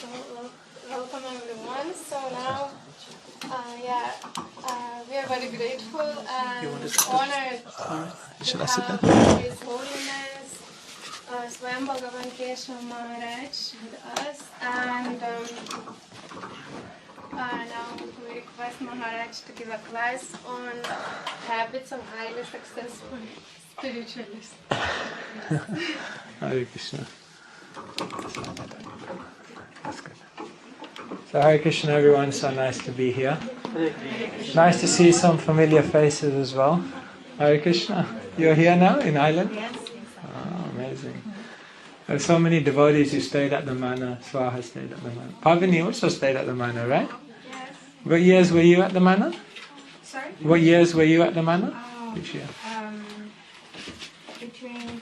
So, welcome everyone. So now, we are very grateful and honored to have His Holiness Svyam Bhagavan Keshav Maharaj with us, and now we request Maharaj to give a class on habits of highly successful spiritualists. Hare Krishna. That's good. So Hare Krishna everyone, so nice to be here. Nice to see some familiar faces as well. Hare Krishna. You're here now in Ireland? Yes. Oh, amazing. There's so many devotees who stayed at the manor. Swaha stayed at the manor. Pavini also stayed at the manor, right? Yes. What years were you at the manor? Sorry? What years were you at the manor? Oh, Which year? Between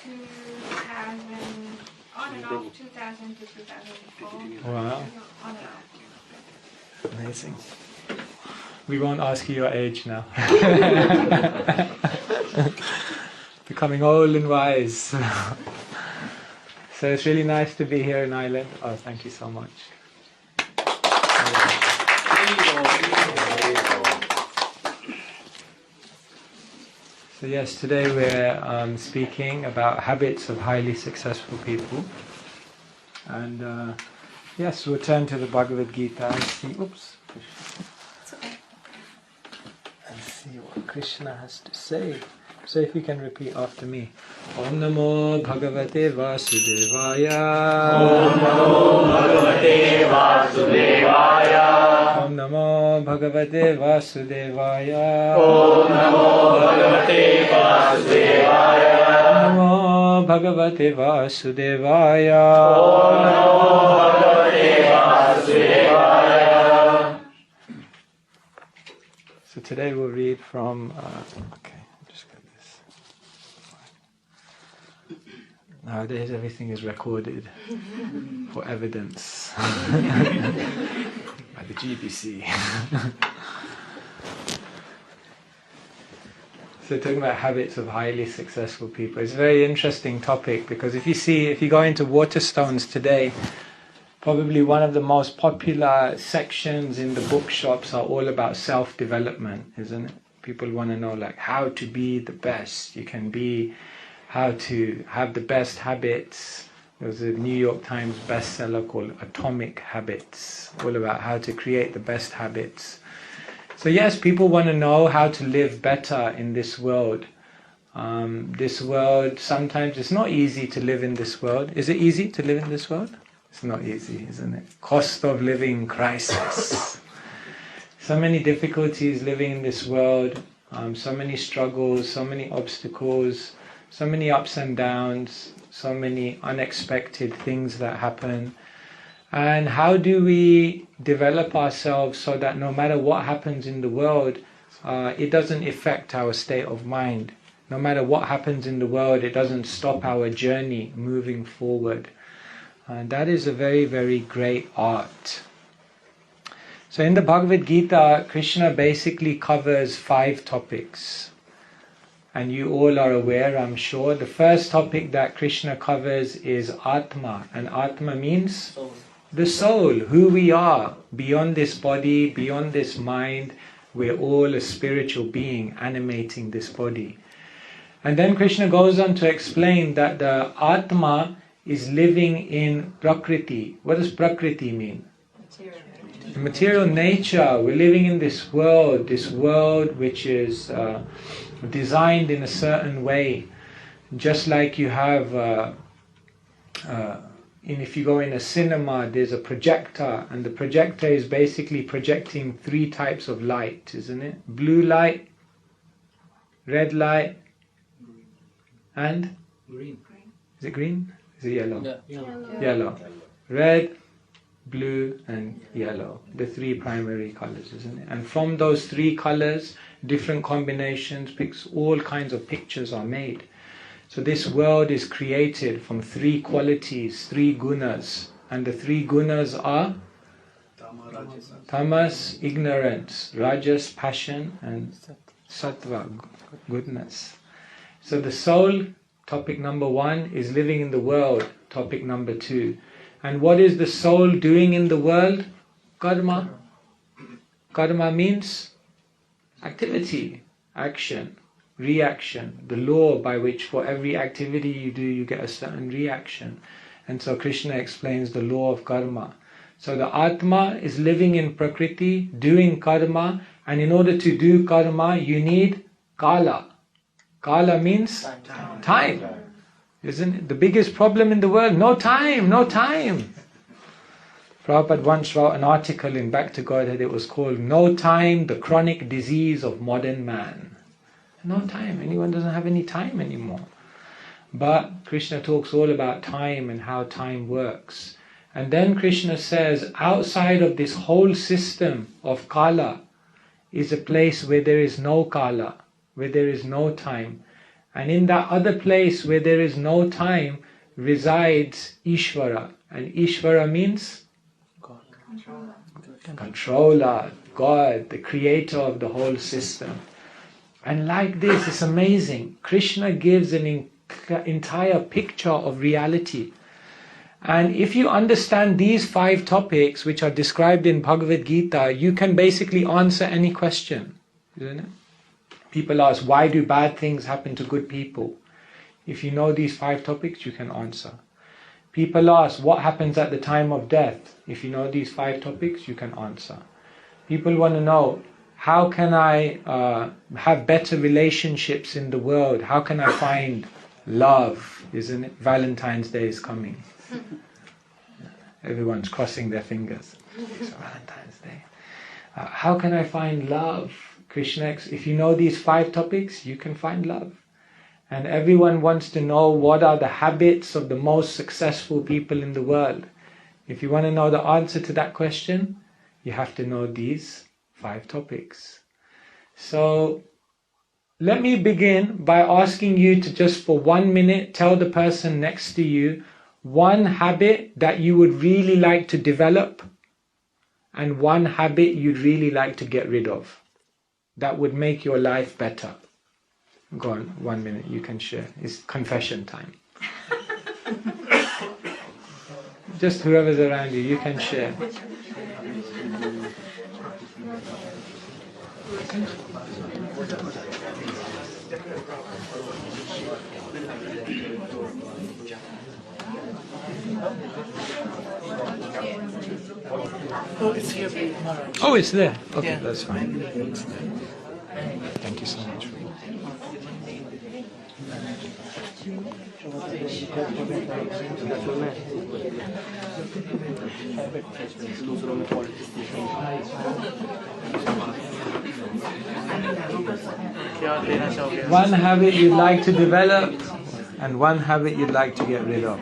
2000, on and off, 2000 to 2004. Wow. On and off. Amazing. We won't ask you your age now. Becoming old and wise. So it's really nice to be here in Ireland. Oh, thank you so much. So yes, today we're speaking about habits of highly successful people. And yes, we'll turn to the Bhagavad Gita and see, and see what Krishna has to say. So if you can repeat after me. Om Namo Bhagavate Vasudevaya. Om Namo Bhagavate Vasudevaya. Om Namo Bhagavate Vasudevaya. Om Namo Bhagavate Vasudevaya. Om Namo Bhagavate Vasudevaya. Om Namo Bhagavate Vasudevaya. So today we'll read from, okay, I'll just get this. Nowadays everything is recorded for evidence by the GBC. So talking about habits of highly successful people. It's a very interesting topic because if you go into Waterstones today, probably one of the most popular sections in the bookshops are all about self-development, isn't it? People want to know like how to be the best. How to have the best habits. There was a New York Times bestseller called Atomic Habits, all about how to create the best habits. So yes, people want to know how to live better in this world. This world, sometimes it's not easy to live in this world. Is it easy to live in this world? It's not easy, isn't it? Cost of living crisis. So many difficulties living in this world, so many struggles, so many obstacles, so many ups and downs, so many unexpected things that happen. And how do we develop ourselves so that no matter what happens in the world, it doesn't affect our state of mind? No matter what happens in the world, it doesn't stop our journey moving forward. And that is a very, very great art. So in the Bhagavad Gita, Krishna basically covers 5 topics. And you all are aware, I'm sure. The first topic that Krishna covers is Atma. And Atma means the soul, who we are. Beyond this body, beyond this mind, we're all a spiritual being animating this body. And then Krishna goes on to explain that the Atma is living in Prakriti. What does Prakriti mean? Material nature. We're living in this world which is designed in a certain way. Just like you have, if you go in a cinema, there's a projector, and the projector is basically projecting 3 types of light, isn't it? Blue light, red light, and? Green. Is it green? Is it yellow? Yeah. Yellow. Red, blue and yellow. The 3 primary colors, isn't it? And from those 3 colors, different combinations, all kinds of pictures are made. So this world is created from 3 qualities, 3 gunas. And the 3 gunas are? Tamas, ignorance, rajas, passion, and sattva, goodness. So the soul, topic number 1, is living in the world, topic number 2. And what is the soul doing in the world? Karma. Karma means activity, action, reaction, the law by which for every activity you do, you get a certain reaction. And so Krishna explains the law of karma. So the Atma is living in Prakriti, doing karma, and in order to do karma, you need Kala. Kala means time. Isn't it? The biggest problem in the world, no time, no time. Prabhupada once wrote an article in Back to Godhead, it was called No Time, the Chronic Disease of Modern Man. No time, anyone doesn't have any time anymore. But Krishna talks all about time and how time works. And then Krishna says, outside of this whole system of Kala is a place where there is no Kala, where there is no time. And in that other place where there is no time resides Ishvara. And Ishvara means? God. Controller, God, the creator of the whole system. And like this, it's amazing. Krishna gives an entire picture of reality. And if you understand these 5 topics which are described in Bhagavad Gita, you can basically answer any question, isn't it? People ask, why do bad things happen to good people? If you know these 5 topics, you can answer. People ask, what happens at the time of death? If you know these 5 topics, you can answer. People want to know, how can I have better relationships in the world? How can I find love? Isn't it? Valentine's Day is coming. Everyone's crossing their fingers. It's Valentine's Day. How can I find love? Krishna, if you know these 5 topics, you can find love. And everyone wants to know what are the habits of the most successful people in the world. If you want to know the answer to that question, you have to know these 5 topics. So let me begin by asking you to just for 1 minute tell the person next to you one habit that you would really like to develop and one habit you'd really like to get rid of. That would make your life better. Go on, 1 minute, you can share. It's confession time. Just whoever's around you, you can share. Oh, it's here, Maharaj. Oh, it's there. Okay, Yeah. That's fine. Thank you so much. One habit you'd like to develop and one habit you'd like to get rid of.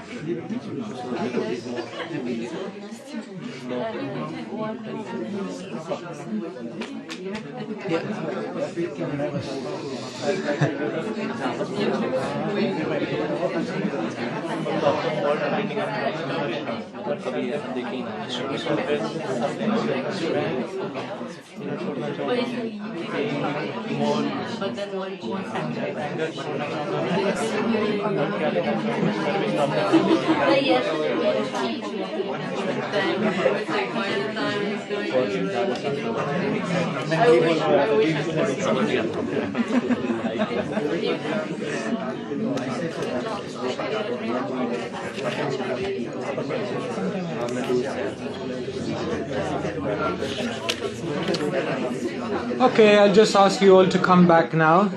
Okay, I'll just ask you all to come back now.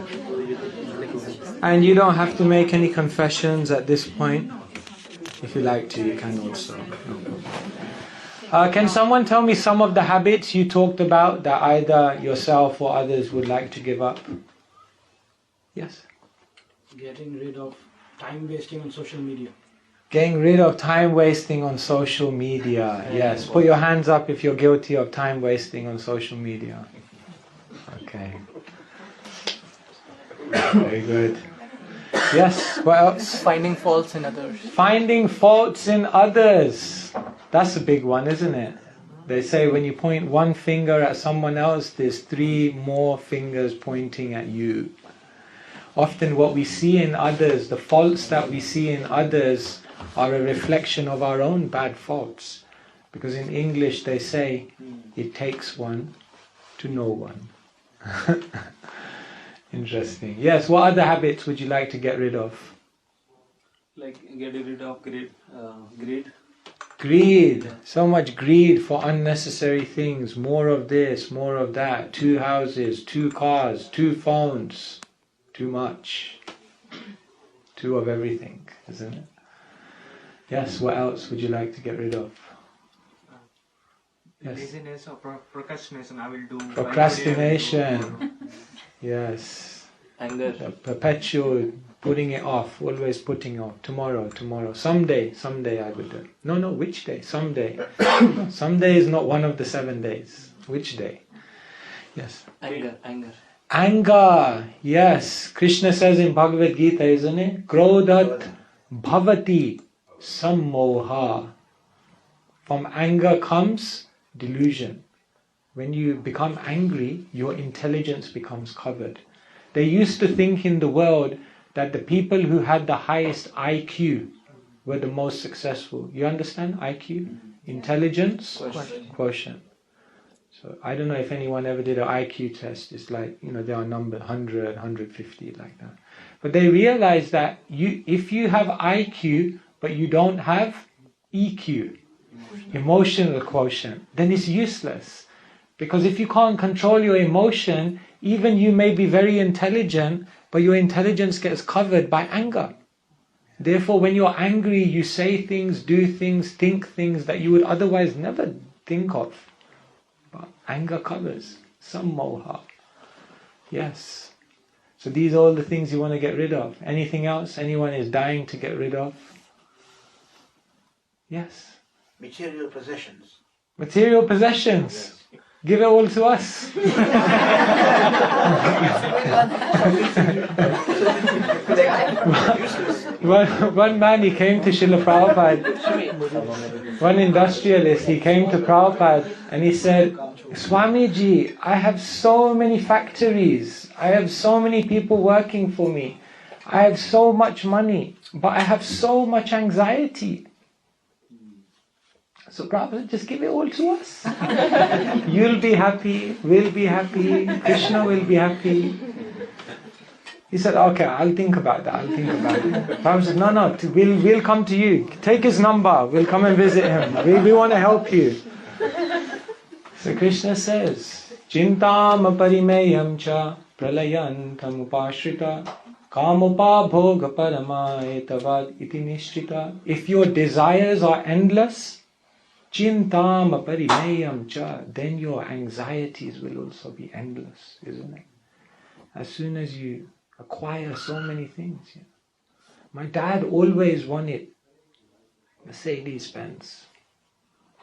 And you don't have to make any confessions at this point. If you like to, you can also. Can someone tell me some of the habits you talked about that either yourself or others would like to give up? Yes? Getting rid of time wasting on social media. Getting rid of time wasting on social media. Yes. Put your hands up if you're guilty of time wasting on social media. Okay. Very good. Yes, what else? Finding faults in others. Finding faults in others. That's a big one, isn't it? They say when you point one finger at someone else, there's 3 more fingers pointing at you. Often what we see in others, the faults that we see in others, are a reflection of our own bad faults. Because in English they say, it takes one to know one. Interesting. Yes, what other habits would you like to get rid of? Like getting rid of greed. Greed. So much greed for unnecessary things. More of this, more of that. 2 houses, 2 cars, 2 phones. Too much. 2 of everything, isn't it? Yes, what else would you like to get rid of? Yes. Laziness or procrastination. I will do. Procrastination. Yes. Anger. The perpetual putting it off, always putting off. Tomorrow. Someday I will do it. No, which day? Someday. Someday is not one of the 7 days. Which day? Yes. Anger. Yes. Krishna says in Bhagavad Gita, isn't it? Krodhat bhavati sammoha. From anger comes delusion. When you become angry, your intelligence becomes covered. They used to think in the world that the people who had the highest IQ were the most successful. You understand IQ? Intelligence quotient. So I don't know if anyone ever did an IQ test. It's like, there are numbers 100, 150 like that. But they realized that if you have IQ but you don't have EQ, emotional quotient, then it's useless. Because if you can't control your emotion, even you may be very intelligent, but your intelligence gets covered by anger. Therefore, when you're angry, you say things, do things, think things that you would otherwise never think of. But anger covers. Sammoha. Yes. So these are all the things you want to get rid of. Anything else anyone is dying to get rid of? Yes. Material possessions. Material possessions. Give it all to us. One man, he came to Srila Prabhupada. One industrialist, he came to Prabhupada and he said, Swamiji, I have so many factories. I have so many people working for me. I have so much money, but I have so much anxiety. So Prabhupada, just give it all to us. You'll be happy, we'll be happy, Krishna will be happy. He said, okay, I'll think about that, Prabhupada said, no, we'll come to you. Take his number, we'll come and visit him. We want to help you. So Krishna says, Chintam parimeyam cha pralayantam upashrita kamupa bhoga parama etavad iti nishrita. If your desires are endless, Chintam parimeyam cha, then your anxieties will also be endless, isn't it? As soon as you acquire so many things. My dad always wanted Mercedes-Benz.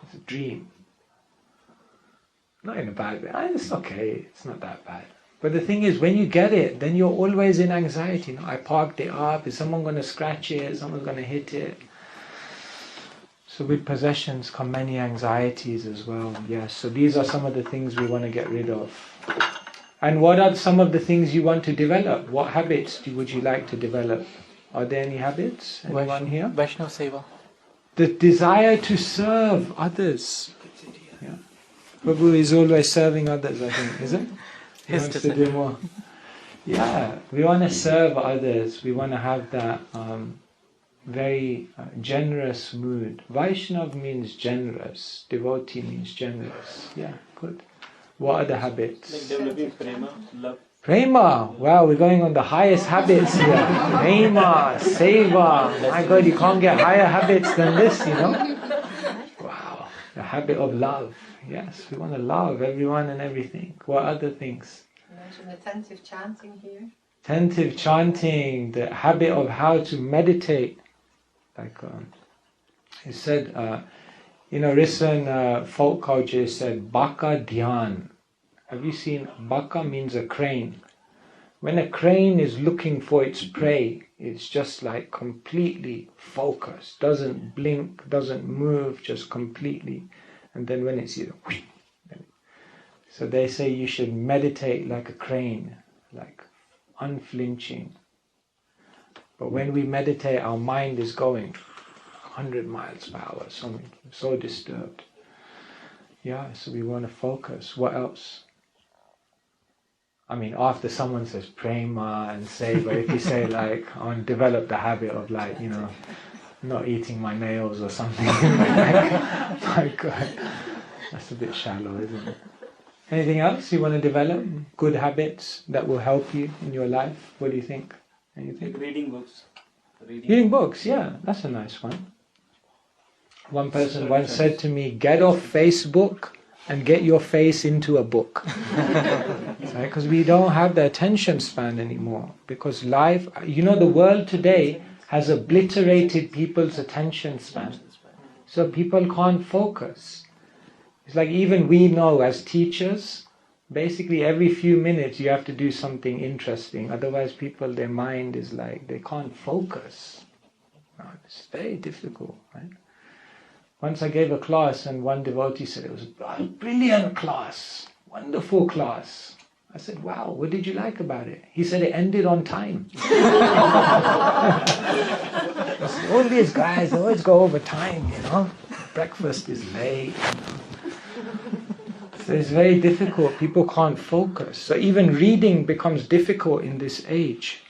It's a dream. Not in a bad way. It's okay, it's not that bad. But the thing is, when you get it, then you're always in anxiety. I parked it up, is someone going to scratch it, someone's going to hit it? So with possessions come many anxieties as well. Yes, so these are some of the things we want to get rid of. And what are some of the things you want to develop? What habits would you like to develop? Are there any habits? Anyone here? Vaishnava Seva. The desire to serve others. Yeah. Prabhu is always serving others, I think, isn't it? He wants to do more. Yeah, we want to serve others. We want to have that very generous mood. Vaishnav means generous. Devotee means generous. Yeah, good. What are the habits? Like developing prema, love. Prema! Wow, we're going on the highest habits here. Prema, seva. My God, you can't get higher habits than this, Wow, the habit of love. Yes, we want to love everyone and everything. What other things? You mentioned attentive chanting here. Attentive chanting, the habit of how to meditate. Like he said, recent folk culture said, Baka Dhyan. Have you seen, Baka means a crane. When a crane is looking for its prey, it's just like completely focused, doesn't blink, doesn't move, just completely. And then when it's so they say you should meditate like a crane, like unflinching. But when we meditate, our mind is going. 100 miles per hour, so disturbed. Yeah, so we want to focus. What else? I mean, after someone says prema and say, but if you say like, I want to develop the habit of like, not eating my nails or something, like, my God, that's a bit shallow, isn't it? Anything else you want to develop? Good habits that will help you in your life? What do you think? Anything? Like reading books. Reading books, yeah, that's a nice one. One person once said to me, get off Facebook and get your face into a book. Because we don't have the attention span anymore. Because life, the world today has obliterated people's attention span. So people can't focus. It's like even we know as teachers, basically every few minutes you have to do something interesting. Otherwise people, their mind is like, they can't focus. It's very difficult, right? Once I gave a class and one devotee said it was a brilliant class, wonderful class. I said, wow, what did you like about it? He said it ended on time. All these guys always go over time, breakfast is late. So it's very difficult, people can't focus. So even reading becomes difficult in this age.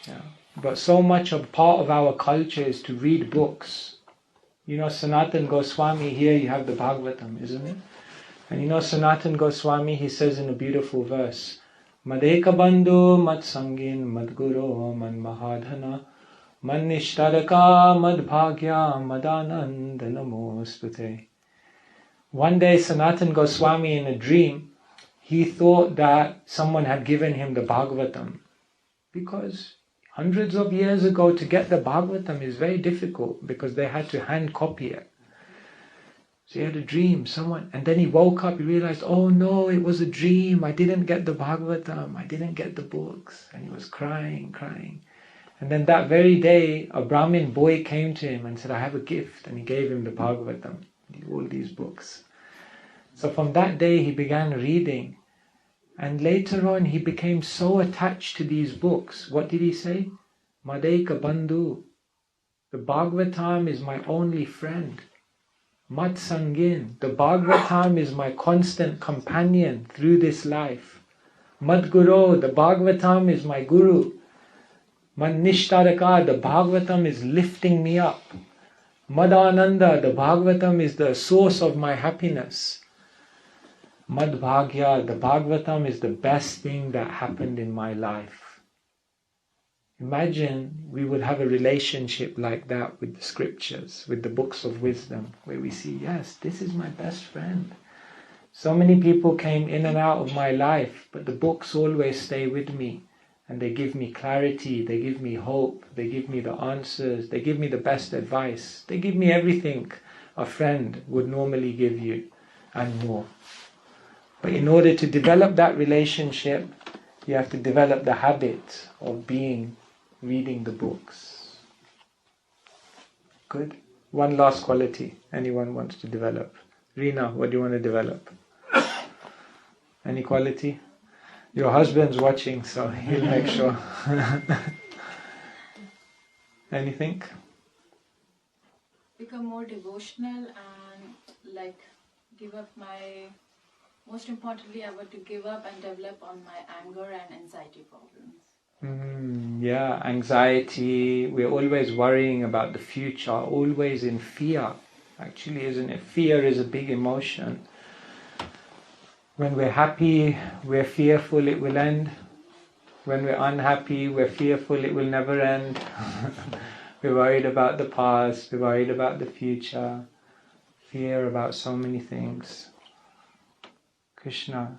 Yeah. But so much of part of our culture is to read books. Sanatan Goswami, here you have the Bhagavatam, isn't it? And Sanatan Goswami, he says in a beautiful verse, Madeka bandhu mad sangin mad guru mad mahadhana mad nishtaraka mad bhagya madanand namostute. One day Sanatan Goswami in a dream, he thought that someone had given him the Bhagavatam. Because hundreds of years ago to get the Bhagavatam is very difficult because they had to hand copy it. So he had a dream, and then he woke up, he realized, oh no, it was a dream, I didn't get the Bhagavatam, I didn't get the books. And he was crying. And then that very day, a Brahmin boy came to him and said, I have a gift. And he gave him the Bhagavatam, all these books. So from that day he began reading. And later on he became so attached to these books. What did he say? Madeka bandhu. The Bhagavatam is my only friend. Mat sangin. The Bhagavatam is my constant companion through this life. Mad guru. The Bhagavatam is my guru. Mad nishtaraka. The Bhagavatam is lifting me up. Mad ananda. The Bhagavatam is the source of my happiness. Mad bhagya. The Bhagavatam is the best thing that happened in my life. Imagine we would have a relationship like that with the scriptures, with the books of wisdom, where we see, yes, this is my best friend. So many people came in and out of my life, but the books always stay with me. And they give me clarity, they give me hope, they give me the answers, they give me the best advice. They give me everything a friend would normally give you, and more. But in order to develop that relationship, you have to develop the habit of reading the books. Good. One last quality anyone wants to develop. Reena, what do you want to develop? Any quality? Your husband's watching, so he'll make sure. Anything? Become more devotional and give up most importantly, I want to give up and develop on my anger and anxiety problems. Yeah, anxiety, we're always worrying about the future, always in fear. Actually, isn't it? Fear is a big emotion. When we're happy, we're fearful it will end. When we're unhappy, we're fearful it will never end. We're worried about the past, we're worried about the future, fear about so many things. Krishna,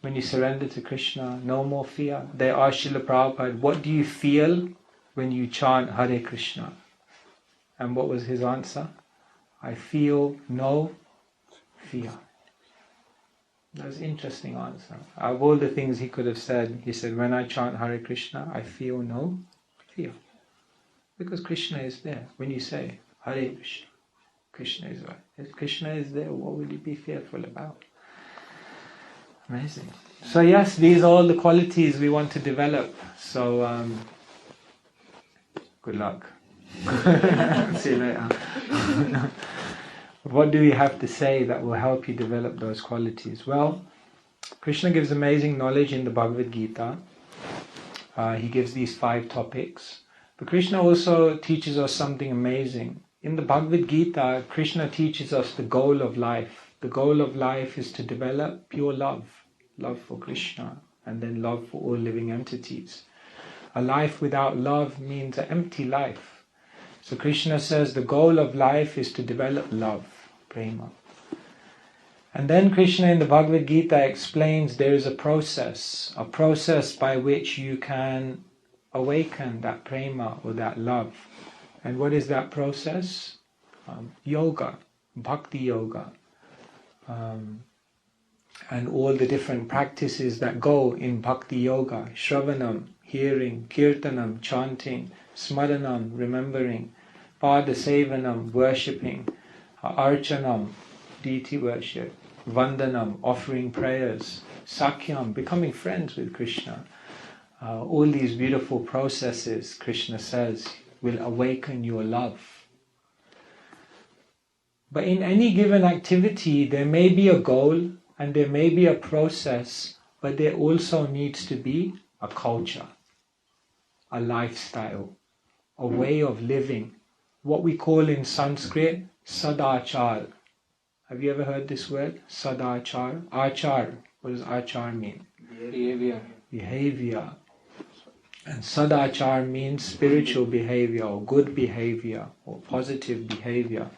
when you surrender to Krishna, no more fear. They asked Srila Prabhupada, what do you feel when you chant Hare Krishna? And what was his answer? I feel no fear. That was an interesting answer. Of all the things he could have said, he said, when I chant Hare Krishna, I feel no fear. Because Krishna is there. When you say Hare Krishna, Krishna is there. If Krishna is there, what will you be fearful about? Amazing. So yes, these are all the qualities we want to develop. So good luck. See you later. What do we have to say that will help you develop those qualities? Well, Krishna gives amazing knowledge in the Bhagavad Gita. He gives these 5 topics. But Krishna also teaches us something amazing. In the Bhagavad Gita, Krishna teaches us the goal of life. The goal of life is to develop pure love. Love for Krishna, and then love for all living entities. A life without love means an empty life. So Krishna says the goal of life is to develop love, prema. And then Krishna in the Bhagavad Gita explains there is a process by which you can awaken that prema or that love. And what is that process? Yoga, bhakti yoga. And all the different practices that go in bhakti yoga. Shravanam, hearing, kirtanam, chanting, smaranam, remembering, pada sevanam, worshipping, archanam, deity worship, vandanam, offering prayers, sakyam, becoming friends with Krishna. All these beautiful processes, Krishna says, will awaken your love. But in any given activity, there may be a goal and there may be a process, but there also needs to be a culture, a lifestyle, a way of living, what we call in Sanskrit, sadachar. Have you ever heard this word? Sadachar? Achar. What does achar mean? Behavior. And sadachar means spiritual behavior or good behavior or positive behavior.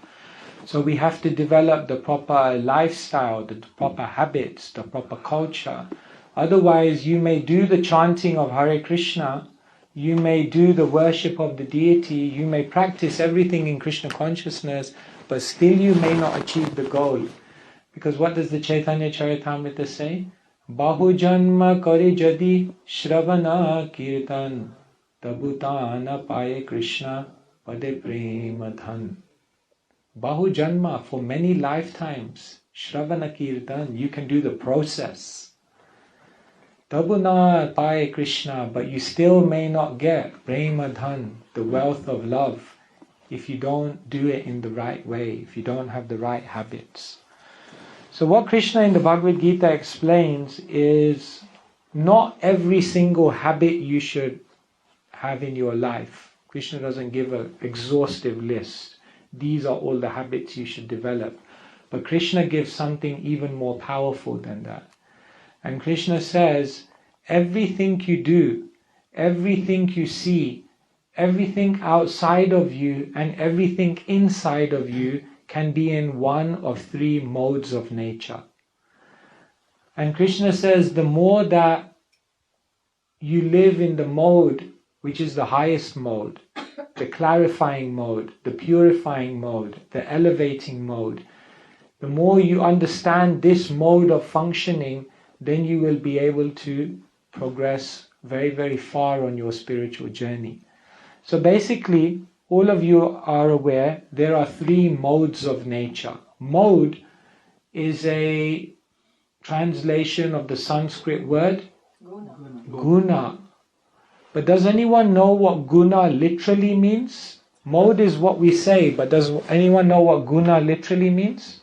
So we have to develop the proper lifestyle, the proper habits, the proper culture. Otherwise, you may do the chanting of Hare Krishna, you may do the worship of the deity, you may practice everything in Krishna consciousness, but still you may not achieve the goal. Because what does the Chaitanya Charitamrita say? Bahu janma kare jadi shravana kirtan tabutana paye Krishna pade prema dhan. Bahu janma, for many lifetimes, shravana kirtan, you can do the process. Tabuna paye Krishna, but you still may not get prema dhan, the wealth of love, if you don't do it in the right way, if you don't have the right habits. So what Krishna in the Bhagavad Gita explains is not every single habit you should have in your life. Krishna doesn't give an exhaustive list. These are all the habits you should develop. But Krishna gives something even more powerful than that. And Krishna says, everything you do, everything you see, everything outside of you and everything inside of you can be in one of 3 modes of nature. And Krishna says the more that you live in the mode which is the highest mode, the clarifying mode, the purifying mode, the elevating mode, the more you understand this mode of functioning, then you will be able to progress very, very far on your spiritual journey. So basically, all of you are aware there are 3 modes of nature. Mode is a translation of the Sanskrit word guna. But does anyone know what guna literally means? Mode is what we say, but does anyone know what guna literally means?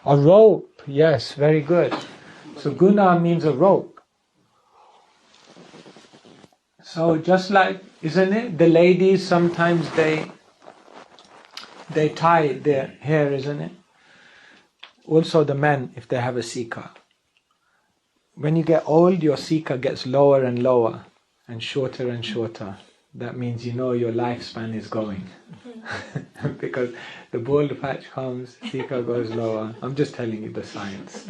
A rope. Yes, very good. So guna means a rope. So just like, isn't it? The ladies sometimes they tie their hair, isn't it? Also the men, if they have a sika. When you get old, your sika gets lower and lower and shorter. That means you know your lifespan is going. Because the bald patch comes, sika goes lower. I'm just telling you the science.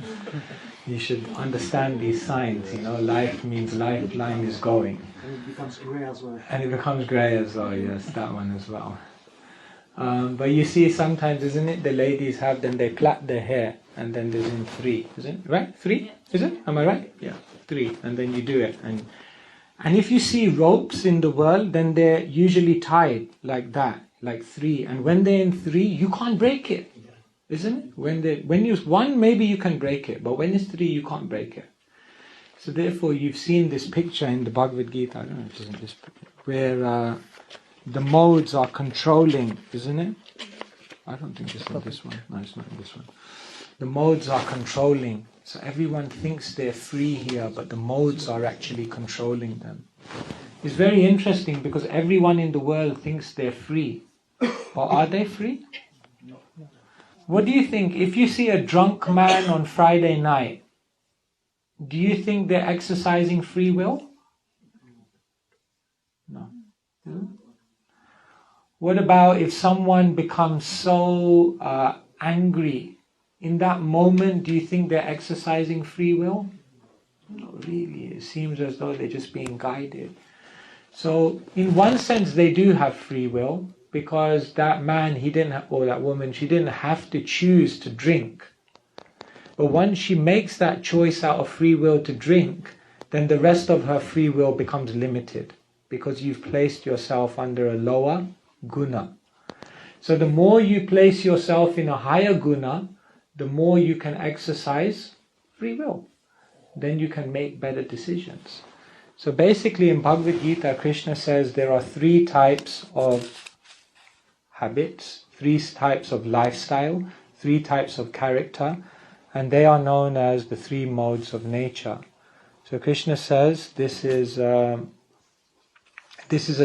You should understand these signs, life means lifeline is going. And it becomes grey as well. And it becomes grey as well, yes, that one as well. But you see sometimes, isn't it, the ladies have, then they plait their hair, and then there's in 3, isn't it? Right? 3? Is it? Am I right? Yeah, 3. And then you do it. And if you see ropes in the world, then they're usually tied like that, like 3. And when they're in 3, you can't break it, isn't it? When you 1, maybe you can break it, but when it's 3, you can't break it. So therefore, you've seen this picture in the Bhagavad Gita, I don't know if it's in this picture, where the modes are controlling, isn't it? I don't think it's in this one. No, it's not in this one. The modes are controlling. So everyone thinks they're free here, but the modes are actually controlling them. It's very interesting because everyone in the world thinks they're free. Or are they free? What do you think? If you see a drunk man on Friday night, do you think they're exercising free will? No. What about if someone becomes so angry? In that moment, do you think they're exercising free will? Not really. It seems as though they're just being guided. So, in one sense, they do have free will, because that man, or that woman, she didn't have to choose to drink. But once she makes that choice out of free will to drink, then the rest of her free will becomes limited, because you've placed yourself under a lower guna. So the more you place yourself in a higher guna, the more you can exercise free will. Then you can make better decisions. So basically in Bhagavad Gita, Krishna says there are 3 types of habits, 3 types of lifestyle, 3 types of character, and they are known as the 3 modes of nature. So Krishna says this is a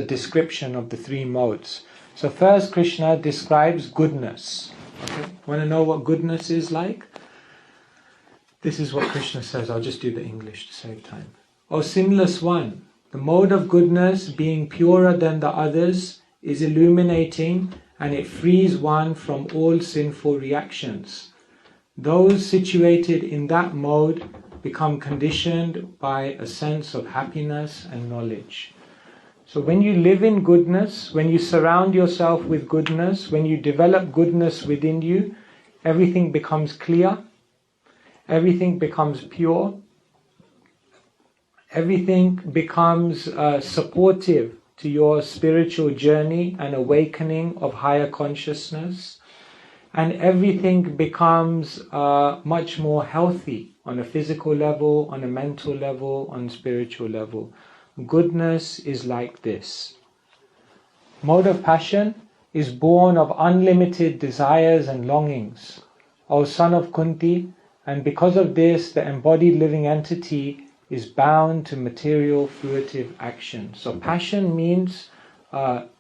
description of the 3 modes. So first Krishna describes goodness. Okay? Want to know what goodness is like? This is what Krishna says. I'll just do the English to save time. O sinless one, the mode of goodness, being purer than the others, is illuminating, and it frees one from all sinful reactions. Those situated in that mode become conditioned by a sense of happiness and knowledge. So when you live in goodness, when you surround yourself with goodness, when you develop goodness within you, everything becomes clear, everything becomes pure, everything becomes supportive to your spiritual journey and awakening of higher consciousness, and everything becomes much more healthy on a physical level, on a mental level, on a spiritual level. Goodness is like this. Mode of passion is born of unlimited desires and longings. O son of Kunti, and because of this, the embodied living entity is bound to material fruitive action. So passion means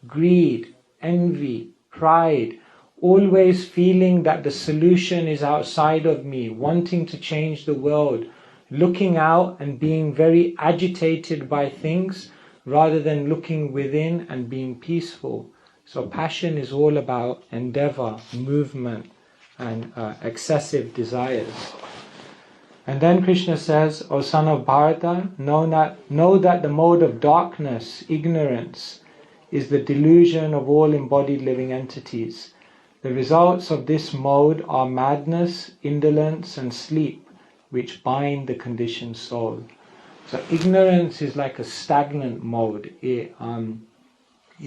greed, envy, pride, always feeling that the solution is outside of me, wanting to change the world, looking out and being very agitated by things rather than looking within and being peaceful. So passion is all about endeavor, movement, and excessive desires. And then Krishna says, O son of Bharata, know that the mode of darkness, ignorance, is the delusion of all embodied living entities. The results of this mode are madness, indolence, and sleep, which bind the conditioned soul. So ignorance is like a stagnant mode. It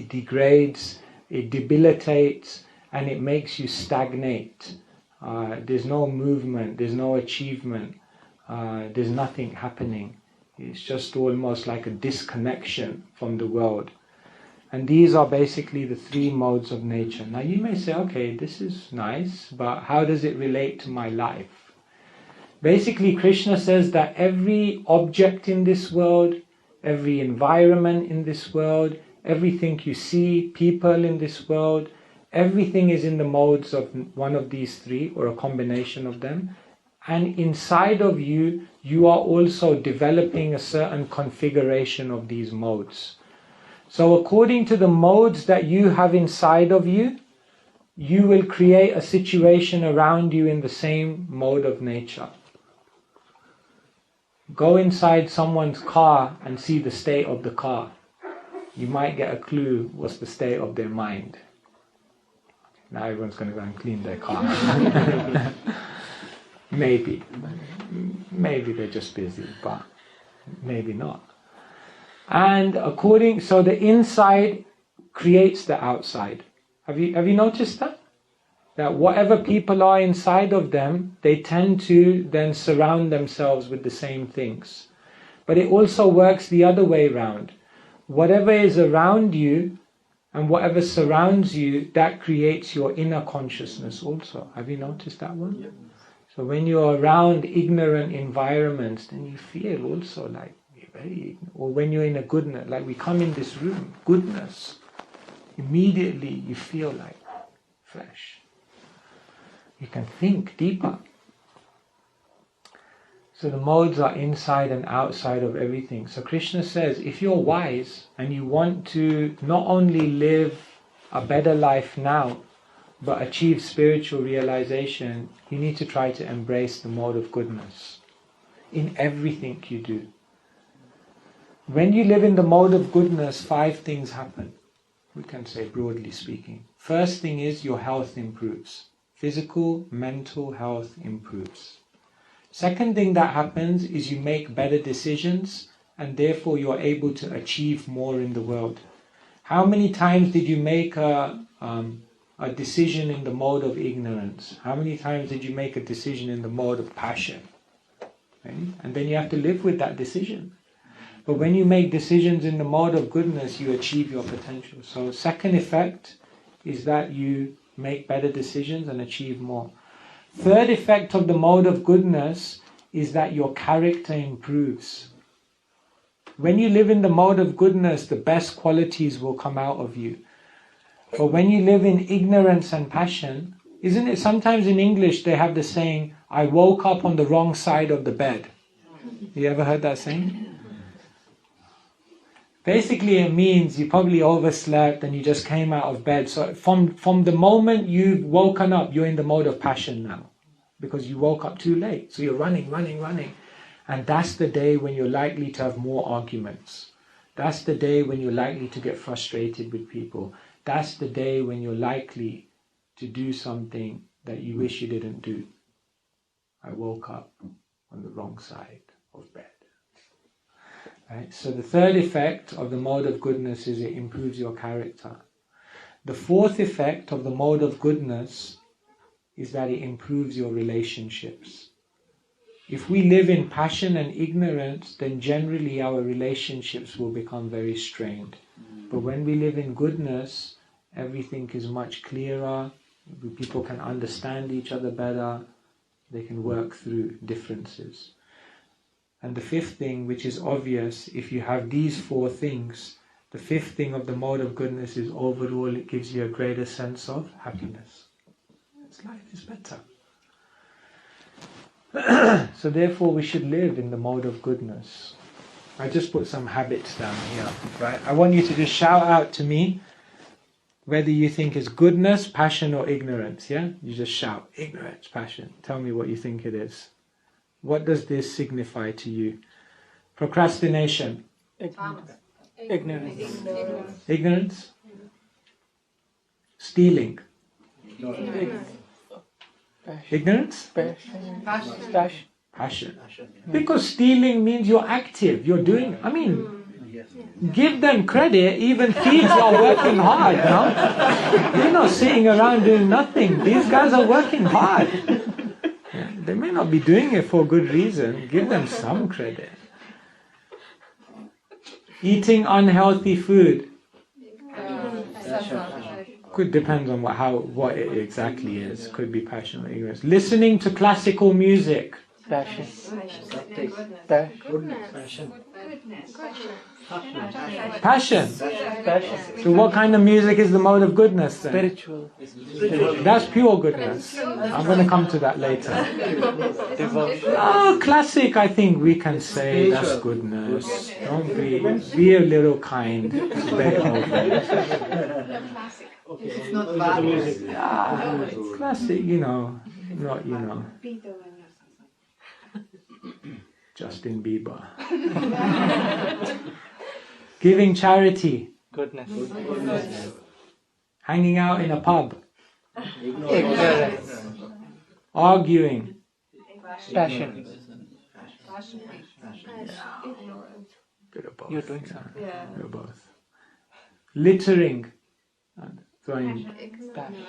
degrades, it debilitates, and it makes you stagnate. There's no movement, there's no achievement, there's nothing happening. It's just almost like a disconnection from the world. And these are basically the 3 modes of nature. Now you may say, okay, this is nice, but how does it relate to my life? Basically, Krishna says that every object in this world, every environment in this world, everything you see, people in this world, everything is in the modes of one of these 3 or a combination of them. And inside of you, you are also developing a certain configuration of these modes. So according to the modes that you have inside of you, you will create a situation around you in the same mode of nature. Go inside someone's car and see the state of the car. You might get a clue what's the state of their mind. Now everyone's going to go and clean their car. Maybe they're just busy, but maybe not. And so the inside creates the outside. Have you noticed that? That whatever people are inside of them, they tend to then surround themselves with the same things. But it also works the other way around. Whatever is around you And whatever surrounds you, that creates your inner consciousness also. Have you noticed that one? Yep. So when you're around ignorant environments, then you feel also like you're very ignorant. Or when you're in a goodness, like we come in this room, goodness, immediately you feel like fresh. You can think deeper. So the modes are inside and outside of everything. So Krishna says, if you're wise and you want to not only live a better life now, but achieve spiritual realization, you need to try to embrace the mode of goodness in everything you do. When you live in the mode of goodness, 5 things happen. We can say broadly speaking. First thing is your health improves. Physical, mental health improves. Second thing that happens is you make better decisions and therefore you're able to achieve more in the world. How many times did you make a decision in the mode of ignorance? How many times did you make a decision in the mode of passion? Right? And then you have to live with that decision. But when you make decisions in the mode of goodness, you achieve your potential. So second effect is that you make better decisions and achieve more. Third effect of the mode of goodness is that your character improves. When you live in the mode of goodness, the best qualities will come out of you. But when you live in ignorance and passion, isn't it sometimes in English they have the saying, I woke up on the wrong side of the bed. You ever heard that saying? Basically it means you probably overslept and you just came out of bed. So from the moment you've woken up, you're in the mode of passion now. Because you woke up too late. So you're running. And that's the day when you're likely to have more arguments. That's the day when you're likely to get frustrated with people. That's the day when you're likely to do something that you wish you didn't do. I woke up on the wrong side of bed. Right? So the third effect of the mode of goodness is it improves your character. The fourth effect of the mode of goodness is that it improves your relationships. If we live in passion and ignorance, then generally our relationships will become very strained. But when we live in goodness, everything is much clearer, people can understand each other better, they can work through differences. And the fifth thing, which is obvious, if you have these 4 things, the fifth thing of the mode of goodness is overall it gives you a greater sense of happiness. Life is better. So therefore we should live in the mode of goodness. I just put some habits down here, right? I want you to just shout out to me whether you think it's goodness, passion or ignorance, yeah? You just shout, ignorance, passion. Tell me what you think it is. What does this signify to you? Procrastination. Ignorance. Ignorance. Stealing. Ignorance? Passion. Because stealing means you're active, you're doing, give them credit, even thieves are working hard, no? They're not sitting around doing nothing. These guys are working hard. They may not be doing it for good reason. Give them some credit. Eating unhealthy food. Could depend on what it exactly is. Could be passion or ignorance. Listening to classical music. Passion. Passion. So what kind of music is the mode of goodness then? Spiritual. That's pure goodness. I'm going to come to that later. Classic, I think we can say that's goodness. Don't be a little kind. It's Beethoven. It's not bad. Classic, not Justin Bieber. Giving charity. Goodness. Hanging out in a pub. Ignorance. Arguing. Passion. Bit of both. You're doing something. Bit of both. Littering. Throwing.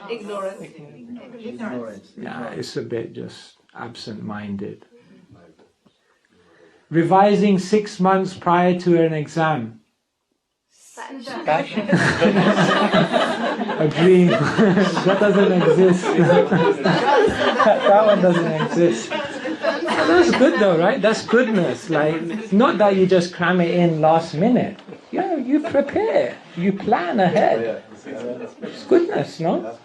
Ignorance. Yeah, it's a bit just absent-minded. Revising 6 months prior to an exam. Passion. A dream. That doesn't exist. That one doesn't exist. That's good though, right? That's goodness. Like, not that you just cram it in last minute. Yeah, you prepare. You plan ahead. It's goodness, no?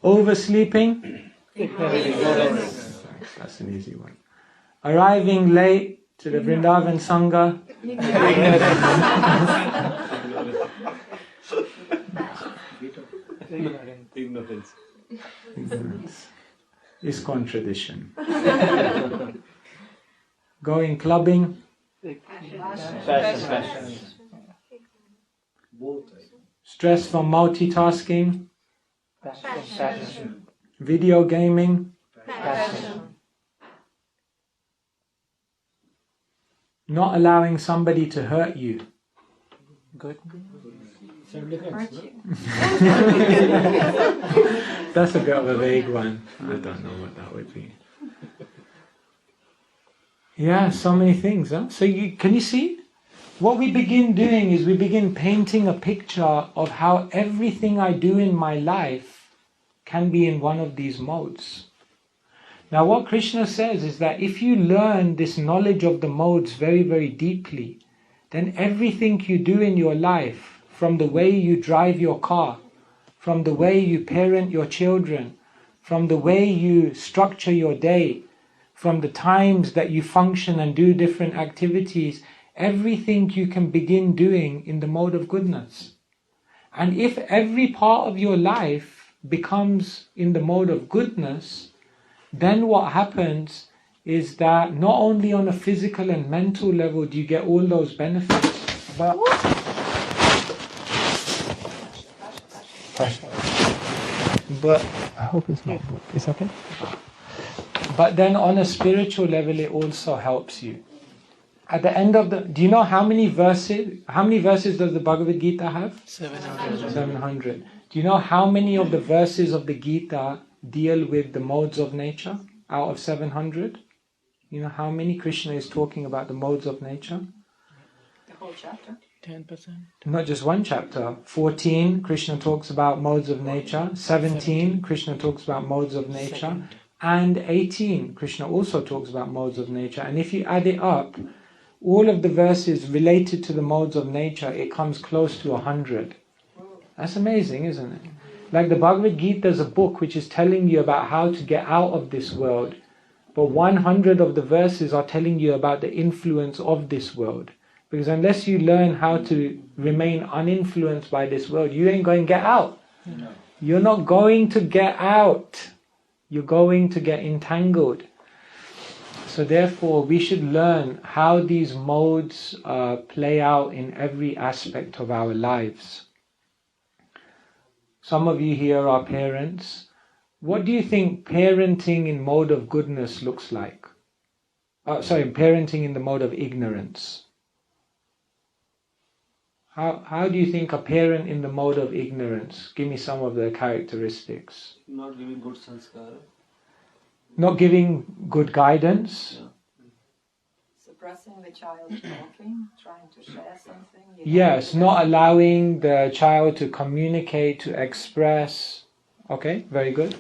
Oversleeping? That's an easy one. Arriving late to the Vrindavan Sanga? Ignorance. Ignorance. ISKCON tradition. Going clubbing? Passion. Stress from multitasking? Passion. Video gaming? Not allowing somebody to hurt you? Good. Self-defense. That's a bit of a vague one. I don't know what that would be. Yeah, so many things. Huh? So can you see? What we begin doing is we begin painting a picture of how everything I do in my life can be in one of these modes. Now what Krishna says is that if you learn this knowledge of the modes very, very deeply, then everything you do in your life, from the way you drive your car, from the way you parent your children, from the way you structure your day, from the times that you function and do different activities, everything you can begin doing in the mode of goodness. And if every part of your life becomes in the mode of goodness, then what happens is that not only on a physical and mental level do you get all those benefits, but I hope it's not. It's okay. But then on a spiritual level, it also helps you. At the end of do you know how many verses does the Bhagavad Gita have? 700. 700. Do you know how many of the verses of the Gita deal with the modes of nature out of 700? You know how many Krishna is talking about the modes of nature? The whole chapter. 10%. Not just one chapter. 14, Krishna talks about modes of nature. 17, Krishna talks about modes of nature. And 18, Krishna also talks about modes of nature. And if you add it up, all of the verses related to the modes of nature, it comes close to 100. That's amazing, isn't it? Like the Bhagavad Gita is a book which is telling you about how to get out of this world. But 100 of the verses are telling you about the influence of this world. Because unless you learn how to remain uninfluenced by this world, you ain't going to get out. No. You're not going to get out. You're going to get entangled. So therefore, we should learn how these modes play out in every aspect of our lives. Some of you here are parents. What do you think parenting in mode of goodness looks like? Parenting in the mode of ignorance. How do you think a parent in the mode of ignorance? Give me some of the characteristics. Not giving good sanskara. Not giving good guidance. Yeah. Suppressing the child talking, trying to share something. Yes, not allowing the child to communicate, to express. Okay, very good.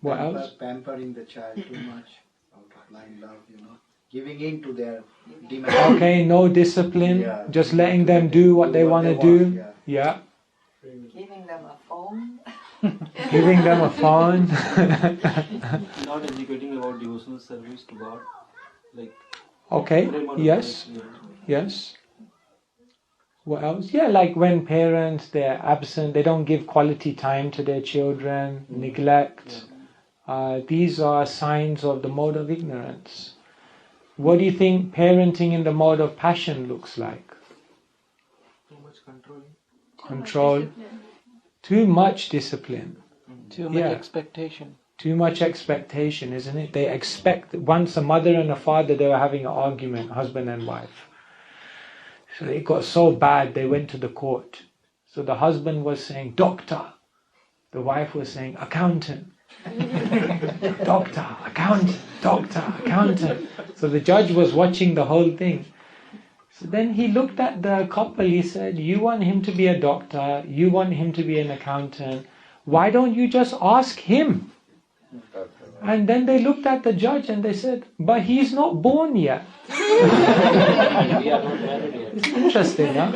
What else? Pampering the child too much out of blind love, giving in to their demands. Okay, no discipline, Yeah. just letting them do what they want to do. Yeah. Giving them a phone. Giving them a phone. Not educating about devotional service to God. Like Okay, prema yes, devotion. yes. What else? Yeah, like when parents, they're absent, they don't give quality time to their children, neglect. These are signs of the mode of ignorance. What do you think parenting in the mode of passion looks like? Too much controlling. Control. Too much discipline. Too much Yeah. expectation. Too much expectation, isn't it? They expect, once a mother and a father, they were having an argument, husband and wife. So it got so bad, they went to the court. So the husband was saying, doctor. The wife was saying, accountant. Doctor, accountant, doctor, accountant. So the judge was watching the whole thing. So then he looked at the couple, he said, you want him to be a doctor, you want him to be an accountant, why don't you just ask him? And then they looked at the judge and they said, but he's not born yet. It's interesting, huh?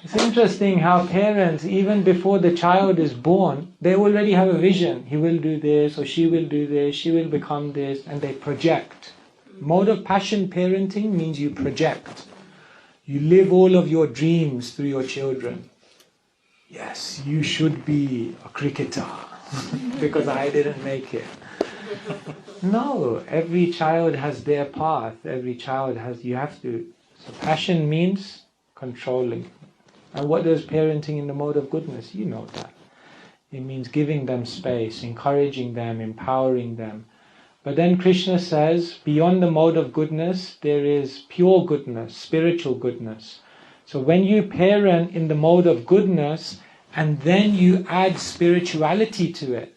It's interesting how parents, even before the child is born, they already have a vision. He will do this, or she will do this, she will become this, and they project. Mode of passion parenting means you project. You live all of your dreams through your children. Yes, you should be a cricketer because I didn't make it. No, every child has their path. Every child has, you have to. So passion means controlling. And what does parenting in the mode of goodness? You know that. It means giving them space, encouraging them, empowering them. But then Krishna says, beyond the mode of goodness, there is pure goodness, spiritual goodness. So when you parent in the mode of goodness, and then you add spirituality to it,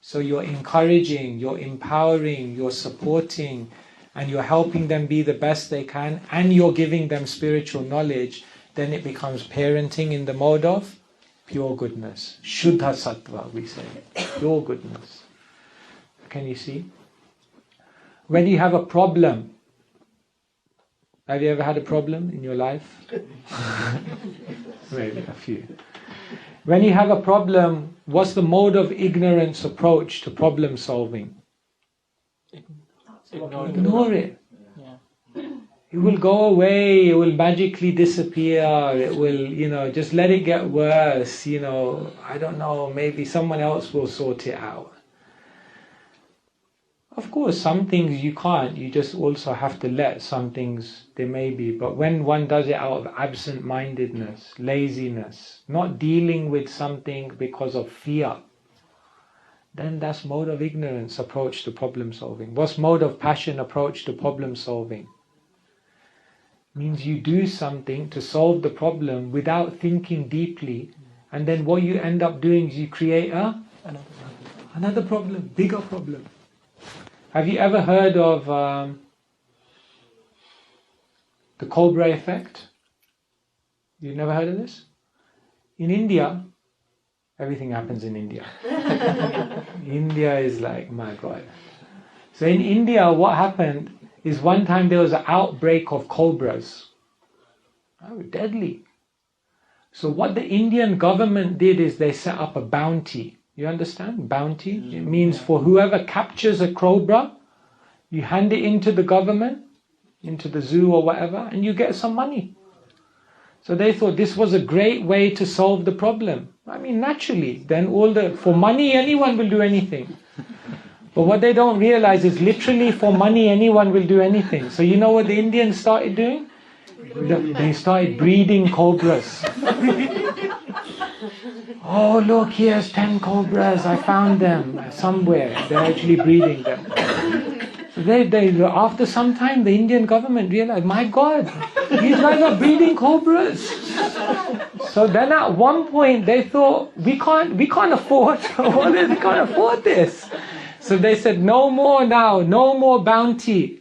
so you're encouraging, you're empowering, you're supporting, and you're helping them be the best they can, and you're giving them spiritual knowledge, then it becomes parenting in the mode of pure goodness. Shuddha sattva, we say. Pure goodness. Can you see? When you have a problem, have you ever had a problem in your life? Maybe a few. When you have a problem, what's the mode of ignorance approach to problem solving? Ignore it. It will go away, it will magically disappear, it will, just let it get worse, I don't know, maybe someone else will sort it out. Of course, some things you can't, you just also have to let some things, there may be, but when one does it out of absent-mindedness, laziness, not dealing with something because of fear, then that's mode of ignorance approach to problem solving. What's mode of passion approach to problem solving? Means you do something to solve the problem without thinking deeply, and then what you end up doing is you create another problem, bigger problem. Have you ever heard of the Cobra effect? You've never heard of this? In India, everything happens in India. India is like, my God. So in India, what happened is one time there was an outbreak of cobras. Oh, deadly. So what the Indian government did is they set up a bounty. You understand? Bounty. It means for whoever captures a cobra, you hand it into the government, into the zoo or whatever, and you get some money. So they thought this was a great way to solve the problem. I mean, naturally, then for money, anyone will do anything. But what they don't realize is literally for money, anyone will do anything. So you know what the Indians started doing? They started breeding cobras. Oh, look, here's 10 cobras. I found them somewhere. They're actually breeding them. So they after some time, the Indian government realized, my God, these guys are breeding cobras. So then at one point they thought, we can't afford this. So they said, no more now, no more bounty.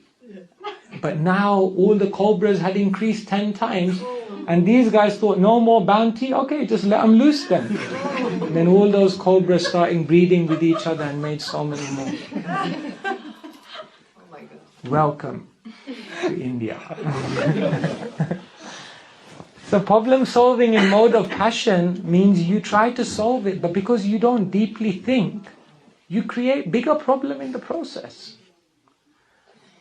But now all the cobras had increased 10 times. And these guys thought, no more bounty, okay, just let them loose then. And then all those cobras started breeding with each other and made so many more. Welcome to India. So problem solving in mode of passion means you try to solve it, but because you don't deeply think, you create bigger problem in the process.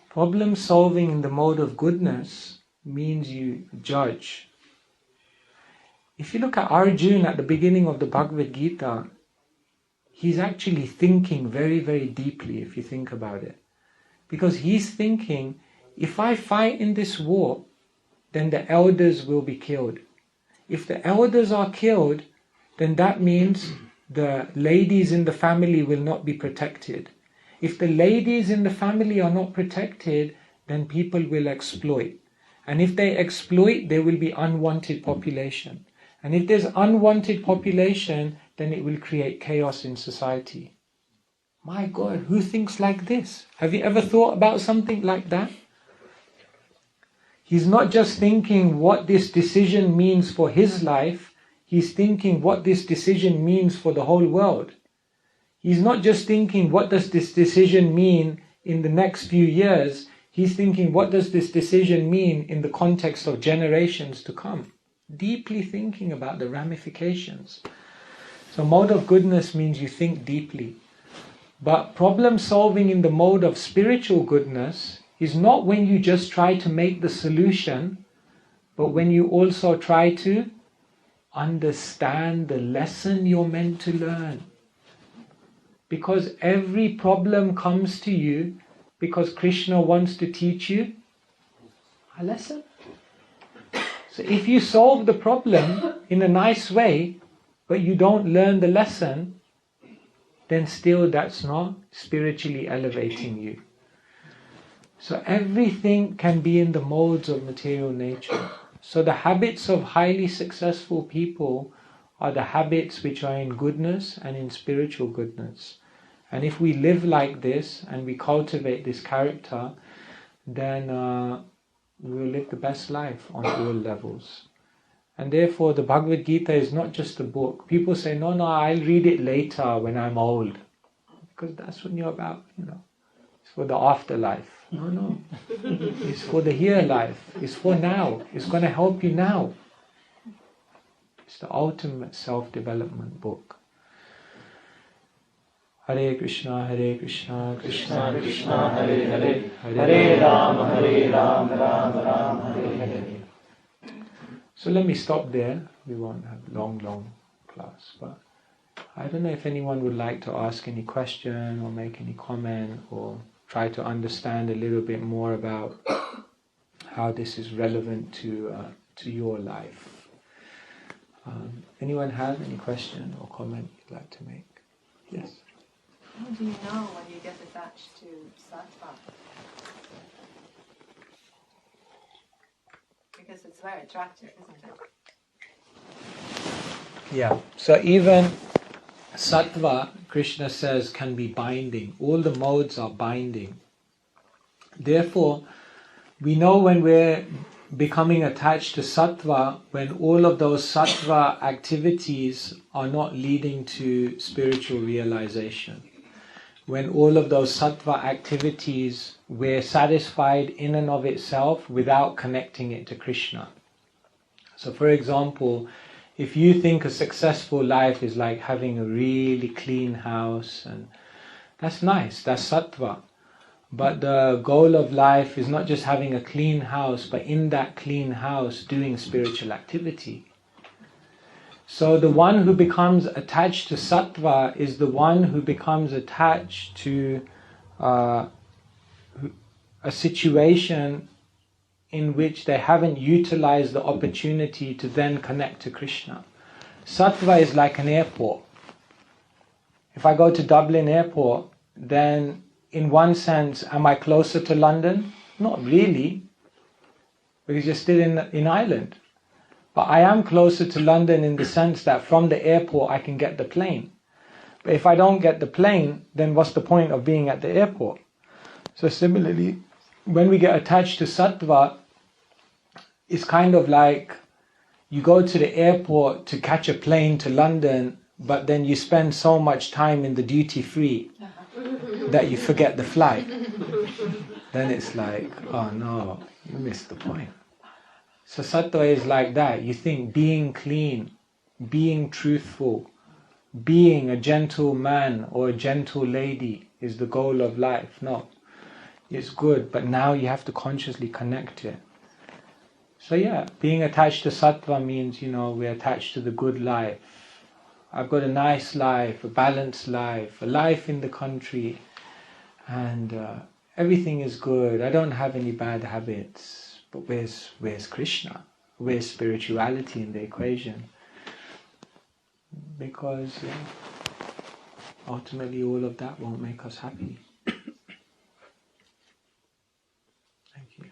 Problem solving in the mode of goodness means you judge. If you look at Arjuna at the beginning of the Bhagavad Gita, he's actually thinking very, very deeply if you think about it. Because he's thinking, if I fight in this war, then the elders will be killed. If the elders are killed, then that means the ladies in the family will not be protected. If the ladies in the family are not protected, then people will exploit. And if they exploit, there will be unwanted population. And if there's unwanted population, then it will create chaos in society. My God, who thinks like this? Have you ever thought about something like that? He's not just thinking what this decision means for his life, he's thinking what this decision means for the whole world. He's not just thinking what does this decision mean in the next few years, he's thinking what does this decision mean in the context of generations to come. Deeply thinking about the ramifications. So mode of goodness means you think deeply. But problem solving in the mode of spiritual goodness is not when you just try to make the solution, but when you also try to understand the lesson you're meant to learn. Because every problem comes to you because Krishna wants to teach you a lesson. So if you solve the problem in a nice way, but you don't learn the lesson, then still that's not spiritually elevating you. So everything can be in the modes of material nature. So the habits of highly successful people are the habits which are in goodness and in spiritual goodness. And if we live like this and we cultivate this character, then we will live the best life on all levels. And therefore the Bhagavad Gita is not just a book. People say, no, I'll read it later when I'm old. Because that's when you're about, It's for the afterlife. No. It's for the here life. It's for now. It's going to help you now. It's the ultimate self-development book. Hare Krishna, Krishna Krishna, Hare Hare, Hare Rama, Rama, Hare Hare. So let me stop there. We won't have long class. But I don't know if anyone would like to ask any question or make any comment or try to understand a little bit more about how this is relevant to your life. Anyone have any question or comment you'd like to make? Yes? How do you know when you get attached to sattva? Because it's very attractive, isn't it? Yeah. So even sattva, Krishna says, can be binding. All the modes are binding. Therefore, we know when we're becoming attached to sattva, when all of those sattva activities are not leading to spiritual realization. When all of those sattva activities we're satisfied in and of itself without connecting it to Krishna. So for example, if you think a successful life is like having a really clean house, and that's nice, that's sattva. But the goal of life is not just having a clean house, but in that clean house doing spiritual activity. So the one who becomes attached to sattva is the one who becomes attached to a situation in which they haven't utilized the opportunity to then connect to Krishna. Sattva is like an airport. If I go to Dublin airport, then in one sense, am I closer to London? Not really, because you're still in Ireland. But I am closer to London in the sense that from the airport I can get the plane. But if I don't get the plane, then what's the point of being at the airport? So similarly, when we get attached to sattva, it's kind of like you go to the airport to catch a plane to London, but then you spend so much time in the duty free that you forget the flight. Then it's like, oh no, you missed the point. So sattva is like that. You think being clean, being truthful, being a gentle man or a gentle lady is the goal of life. No, it's good, but now you have to consciously connect to it. So yeah, being attached to sattva means, we're attached to the good life. I've got a nice life, a balanced life, a life in the country, and everything is good. I don't have any bad habits. But where's Krishna? Where's spirituality in the equation? Because ultimately all of that won't make us happy. Thank you.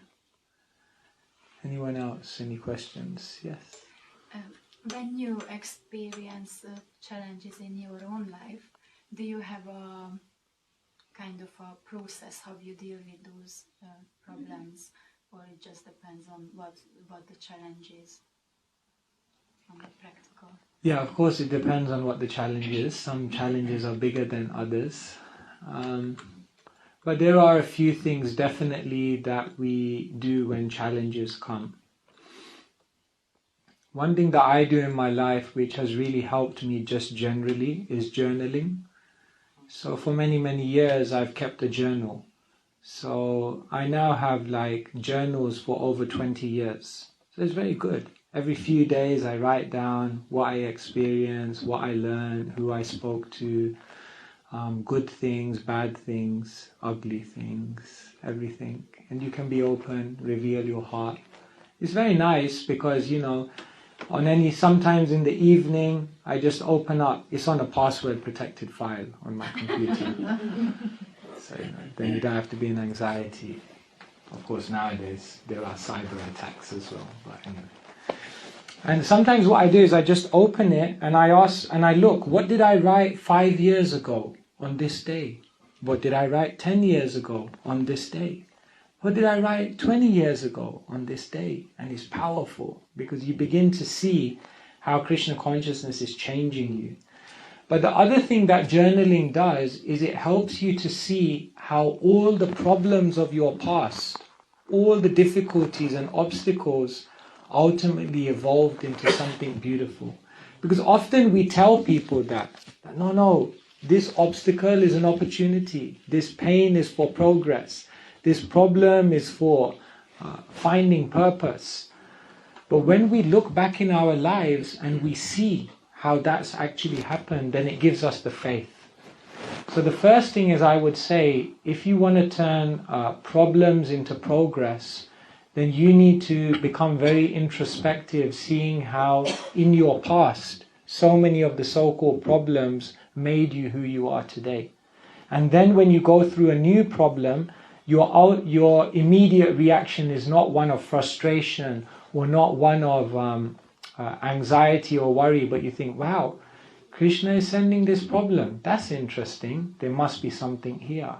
Anyone else? Any questions? Yes? When you experience challenges in your own life, do you have a kind of a process how you deal with those problems? or it just depends on what the challenge is from the practical? Yeah, of course it depends on what the challenge is. Some challenges are bigger than others. But there are a few things definitely that we do when challenges come. One thing that I do in my life which has really helped me just generally is journaling. So for many, many years I've kept a journal. So I now have like journals for over 20 years. So it's very good. Every few days I write down what I experienced, what I learned, who I spoke to, good things, bad things, ugly things, everything. And you can be open, reveal your heart. It's very nice because, you know, sometimes in the evening, I just open up. It's on a password protected file on my computer. So, you know, then you don't have to be in anxiety. Of course, nowadays, there are cyber attacks as well. But anyway. And sometimes what I do is I just open it and I ask and I look, what did I write 5 years ago on this day? What did I write 10 years ago on this day? What did I write 20 years ago on this day? And it's powerful because you begin to see how Krishna consciousness is changing you. But the other thing that journaling does is it helps you to see how all the problems of your past, all the difficulties and obstacles ultimately evolved into something beautiful. Because often we tell people that no, this obstacle is an opportunity. This pain is for progress. This problem is for finding purpose. But when we look back in our lives and we see how that's actually happened, then it gives us the faith. So the first thing is, I would say, if you want to turn problems into progress, then you need to become very introspective, seeing how in your past so many of the so-called problems made you who you are today. And then when you go through a new problem, your immediate reaction is not one of frustration or not one of anxiety or worry, but you think, wow, Krishna is sending this problem. That's interesting. There must be something here.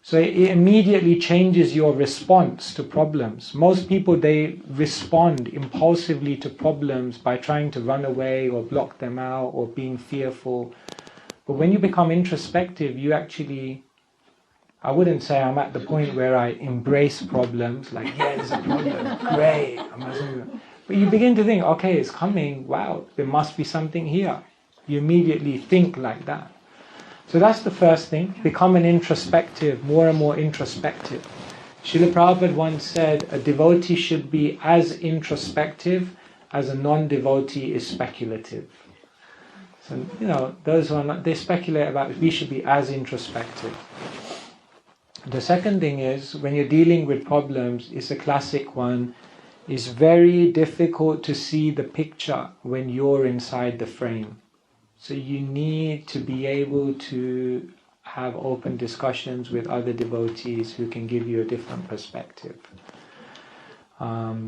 So it immediately changes your response to problems. Most people, they respond impulsively to problems by trying to run away or block them out or being fearful. But when you become introspective, you actually, I wouldn't say I'm at the point where I embrace problems, like, yeah, there's a problem, great. But you begin to think, okay, it's coming, wow, there must be something here. You immediately think like that. So that's the first thing, become an introspective, more and more introspective. Srila Prabhupada once said, a devotee should be as introspective as a non-devotee is speculative. So, you know, those who are not, they speculate about it, we should be as introspective. The second thing is, when you're dealing with problems, it's a classic one, it's very difficult to see the picture when you're inside the frame. So you need to be able to have open discussions with other devotees who can give you a different perspective.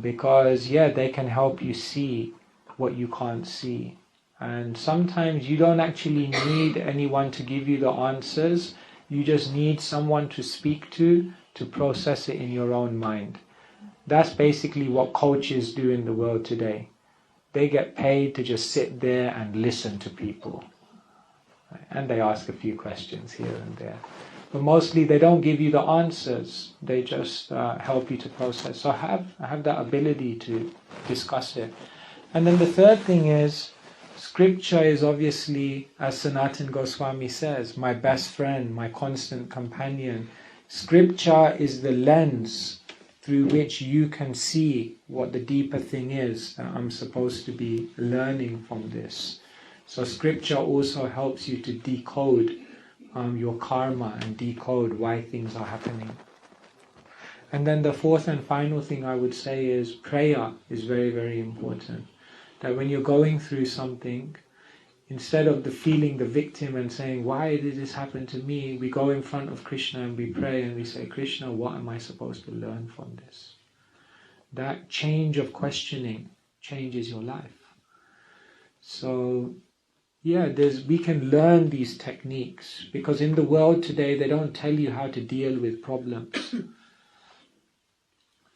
Because, yeah, they can help you see what you can't see. And sometimes you don't actually need anyone to give you the answers. You just need someone to speak to process it in your own mind. That's basically what coaches do in the world today. They get paid to just sit there and listen to people. And they ask a few questions here and there. But mostly they don't give you the answers. They just help you to process. So have that ability to discuss it. And then the third thing is, Scripture is obviously, as Sanatana Goswami says, my best friend, my constant companion. Scripture is the lens through which you can see what the deeper thing is that I'm supposed to be learning from this. So Scripture also helps you to decode your karma and decode why things are happening. And then the fourth and final thing I would say is prayer is very, very important. That when you're going through something, instead of feeling the victim and saying, why did this happen to me? We go in front of Krishna and we pray and we say, Krishna, what am I supposed to learn from this? That change of questioning changes your life. So, yeah, we can learn these techniques because in the world today they don't tell you how to deal with problems.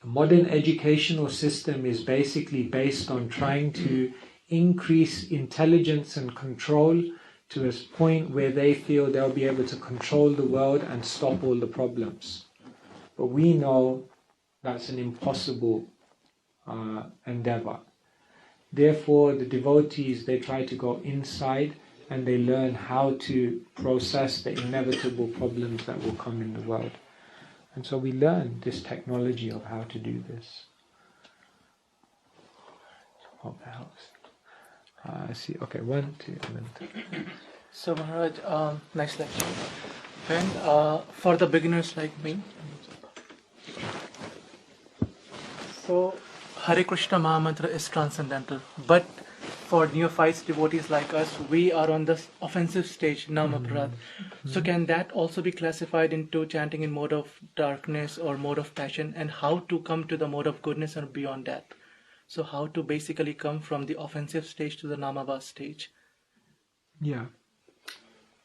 The modern educational system is basically based on trying to increase intelligence and control to a point where they feel they'll be able to control the world and stop all the problems. But we know that's an impossible endeavor. Therefore, the devotees, they try to go inside and they learn how to process the inevitable problems that will come in the world. And so we learn this technology of how to do this. Hope that helps. I see. Okay, 1, 2, and then 3. So Maharaj, nice lecture. And for the beginners like me, so Hare Krishna Mahamantra is transcendental, but for neophytes, devotees like us, we are on the offensive stage, Namaprad. So can that also be classified into chanting in mode of darkness or mode of passion, and how to come to the mode of goodness or beyond that? So how to basically come from the offensive stage to the Namava stage? Yeah.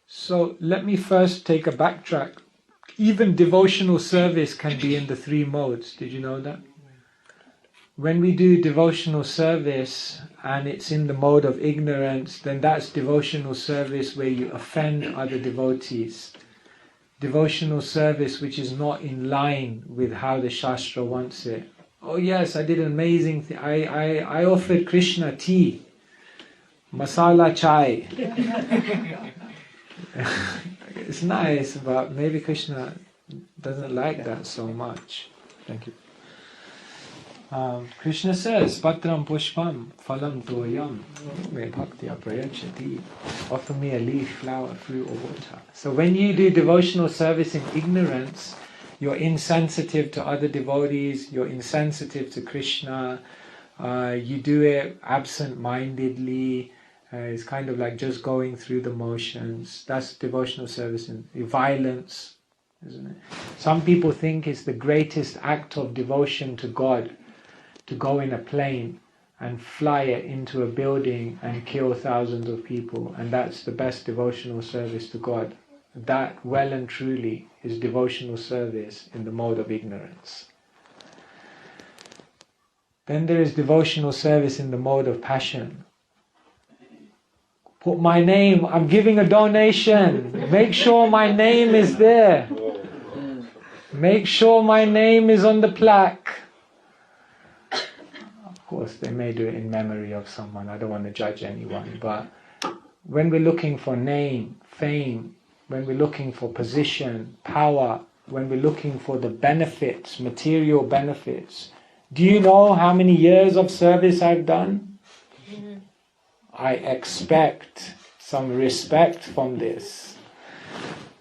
So let me first take a backtrack. Even devotional service can be in the 3 modes. Did you know that? When we do devotional service and it's in the mode of ignorance, then that's devotional service where you offend other devotees. Devotional service which is not in line with how the Shastra wants it. Oh yes, I did an amazing thing. I offered Krishna tea, masala chai. It's nice, but maybe Krishna doesn't like that so much. Thank you. Krishna says, Patram Pushpam Phalam Toyam Me Bhakti Aprayachati. Offer me a leaf, flower, fruit or water. So when you do devotional service in ignorance, you're insensitive to other devotees, you're insensitive to Krishna, you do it absent-mindedly, it's kind of like just going through the motions. That's devotional service in violence, isn't it? Some people think it's the greatest act of devotion to God to go in a plane and fly it into a building and kill thousands of people, and that's the best devotional service to God. That well and truly is devotional service in the mode of ignorance. Then there is devotional service in the mode of passion. Put my name, I'm giving a donation. Make sure my name is there. Make sure my name is on the plaque. Of course, they may do it in memory of someone. I don't want to judge anyone. But when we're looking for name, fame, when we're looking for position, power, when we're looking for the benefits, material benefits, do you know how many years of service I've done? I expect some respect from this.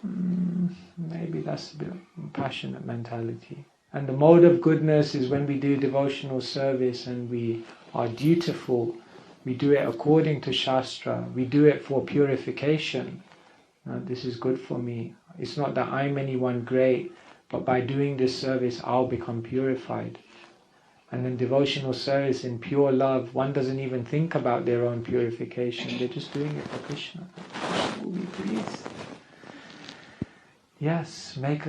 Maybe that's a bit of passionate mentality. And the mode of goodness is when we do devotional service and we are dutiful. We do it according to Shastra. We do it for purification. This is good for me. It's not that I'm anyone great, but by doing this service, I'll become purified. And then devotional service in pure love, one doesn't even think about their own purification. They're just doing it for Krishna. Krishna will be pleased. Yes, make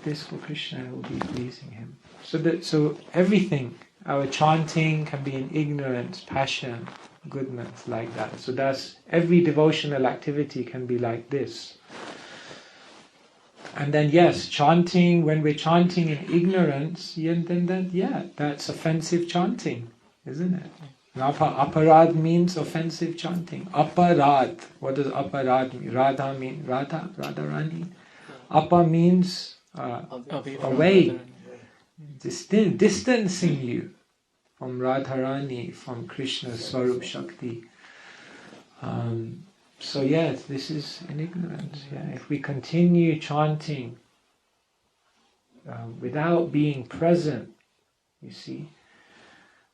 this for Krishna, it will be pleasing him. So everything, our chanting can be in ignorance, passion, goodness, like that. So that's every devotional activity can be like this. And then yes, chanting, when we're chanting in ignorance, that's offensive chanting, isn't it? Aparad means offensive chanting. Aparad, what does aparad mean? Radha mean Radharani. Apa means away, distancing you from Radharani, from Krishna's Swarup Shakti. So yes, this is in ignorance. Yeah. If we continue chanting without being present, you see,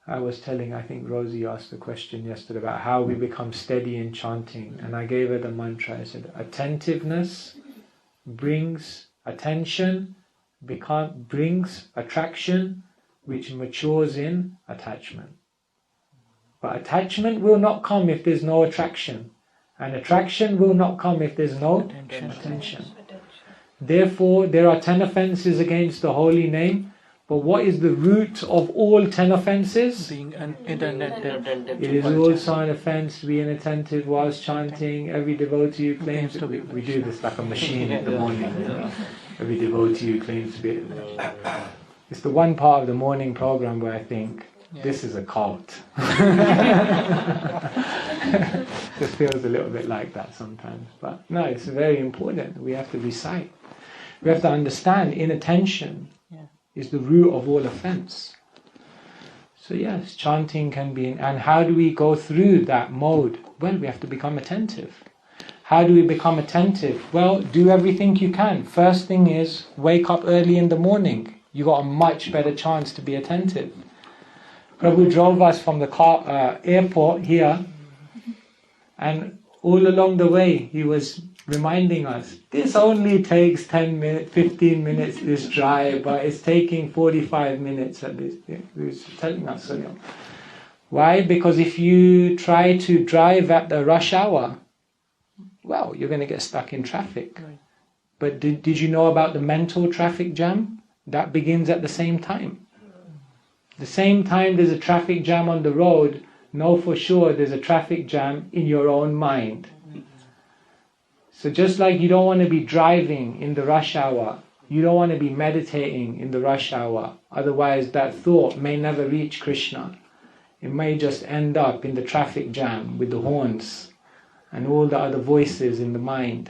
I was telling, I think Rosie asked the question yesterday about how we become steady in chanting, and I gave her the mantra. I said, attentiveness brings attention, brings attraction, which matures in attachment. But attachment will not come if there's no attraction. And attraction will not come if there's no attention. Therefore, there are 10 offenses against the holy name, But what is the root of all 10 offenses? Being inattentive. It is also an offense to be inattentive whilst chanting. Every devotee who claims to be... We do this like a machine in the morning. Every devotee who claims to be... It's the one part of the morning program where I think, this is a cult. Just feels a little bit like that sometimes. But no, it's very important. We have to recite. We have to understand inattention is the root of all offense. So yes, chanting can be... And how do we go through that mode? Well, we have to become attentive. How do we become attentive? Well, do everything you can. First thing is, wake up early in the morning. You got a much better chance to be attentive. Prabhu drove us from the airport here, and all along the way he was reminding us, this only takes 10 minutes, 15 minutes this drive, but it's taking 45 minutes at this. He was telling us, why? Because if you try to drive at the rush hour, well, you're going to get stuck in traffic. Right. But did you know about the mental traffic jam? That begins at the same time. The same time there's a traffic jam on the road, know for sure there's a traffic jam in your own mind. So just like you don't want to be driving in the rush hour, you don't want to be meditating in the rush hour, otherwise that thought may never reach Krishna. It may just end up in the traffic jam with the horns and all the other voices in the mind.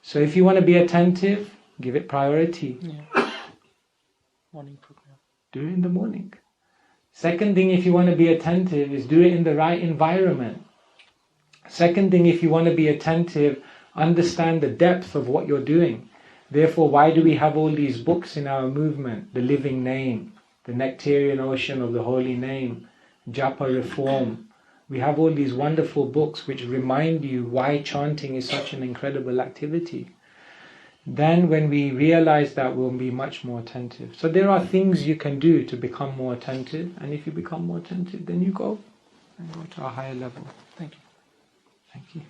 So if you want to be attentive, give it priority. Morning program. Do it in the morning. Second thing, if you want to be attentive, is do it in the right environment. Second thing, if you want to be attentive, understand the depth of what you're doing. Therefore, why do we have all these books in our movement? The Living Name, the Nectarian Ocean of the Holy Name, Japa Reform. We have all these wonderful books which remind you why chanting is such an incredible activity. Then when we realize that, we'll be much more attentive. So there are things you can do to become more attentive, and if you become more attentive, then you go to a higher level. Thank you. Thank you.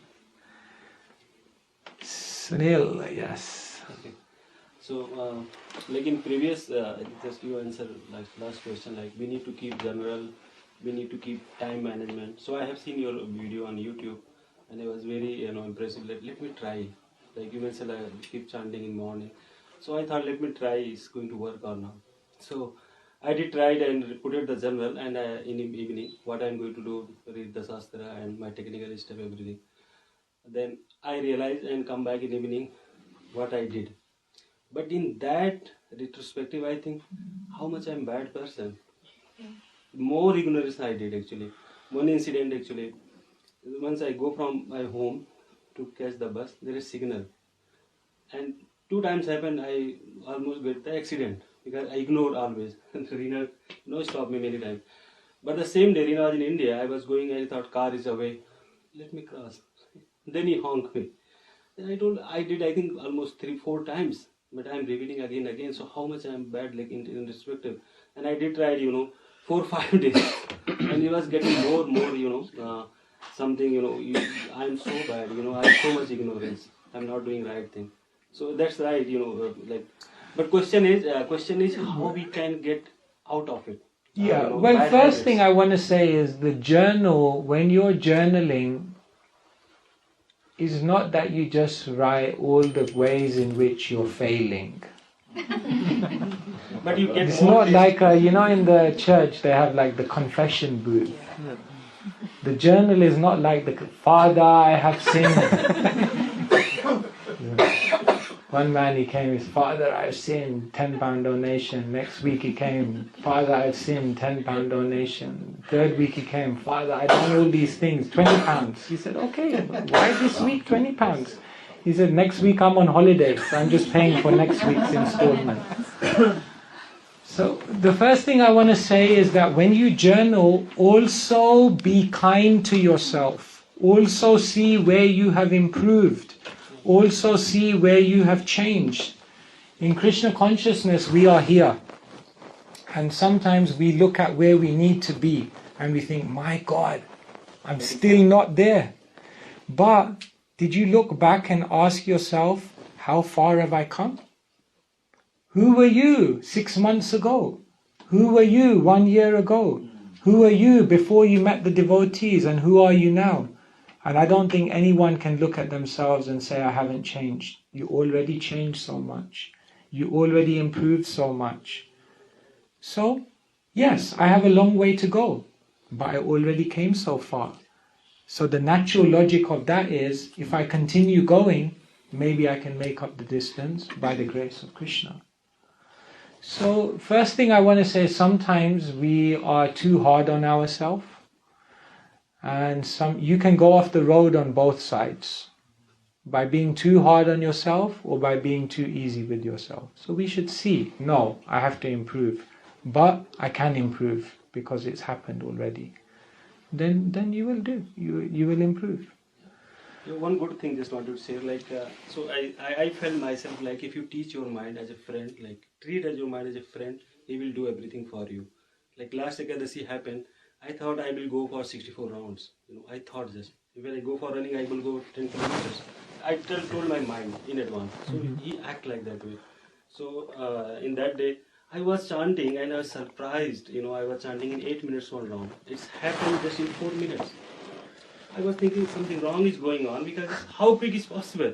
Sunil, yes. Okay. So, like in previous, just you answer like last question, like we need to keep general, we need to keep time management. So I have seen your video on YouTube, and it was very impressive. Let me try. Like you mentioned, I keep chanting in morning. So I thought, let me try. It's going to work or not. So I did try it and put it the journal, and in the evening, what I'm going to do, read the Shastra and my technical stuff, everything. Then I realized and come back in the evening what I did. But in that retrospective, I think how much I'm bad person. More ignorance I did actually. One incident actually, once I go from my home to catch the bus, there is signal. And 2 times happened, I almost get the accident because I ignored always. And Rina stopped me many times. But the same day, Rina was in India, I was going and I thought car is away. Let me cross. Then he honked me. Then I did I think almost 3-4 times. But I am repeating again and again. So how much I am bad, like in perspective. And I did try, 4-5 days. And it was getting more, something, I'm so bad, I have so much ignorance. I'm not doing right thing. So that's right, but question is how we can get out of it. Yeah, well, first thing I want to say is the journal, when you're journaling, is not that you just write all the ways in which you're failing. But you get it's not like, in the church they have like the confession booth. The journal is not like the Father, I have sinned. One man he came, his Father, I have sinned, £10 donation. Next week he came, Father, I have sinned, £10 donation. Third week he came, Father, I've done all these things, £20. He said, okay, why this week £20? He said, next week I'm on holiday, so I'm just paying for next week's installment. So the first thing I want to say is that when you journal, also be kind to yourself. Also see where you have improved. Also see where you have changed. In Krishna consciousness, we are here. And sometimes we look at where we need to be and we think, my God, I'm still not there. But did you look back and ask yourself, how far have I come? Who were you 6 months ago? Who were you 1 year ago? Who were you before you met the devotees, and who are you now? And I don't think anyone can look at themselves and say, I haven't changed. You already changed so much. You already improved so much. So, yes, I have a long way to go, but I already came so far. So the natural logic of that is, if I continue going, maybe I can make up the distance by the grace of Krishna. So, first thing I want to say, sometimes we are too hard on ourselves. And you can go off the road on both sides, by being too hard on yourself or by being too easy with yourself. So we should see, no, I have to improve, but I can improve because it's happened already. Then you will do, you will improve. Yeah, one good thing just wanted to say, like, so I felt myself like, if you teach your mind as a friend, like treat as your mind as a friend, he will do everything for you. Like last Ekadasi happened, I thought I will go for 64 rounds. I thought this. When I go for running, I will go 10 kilometers. I told my mind in advance. So he act like that way. So in that day, I was chanting and I was surprised. I was chanting in 8 minutes 1 round. It's happened just in 4 minutes. I was thinking something wrong is going on, because how big is possible?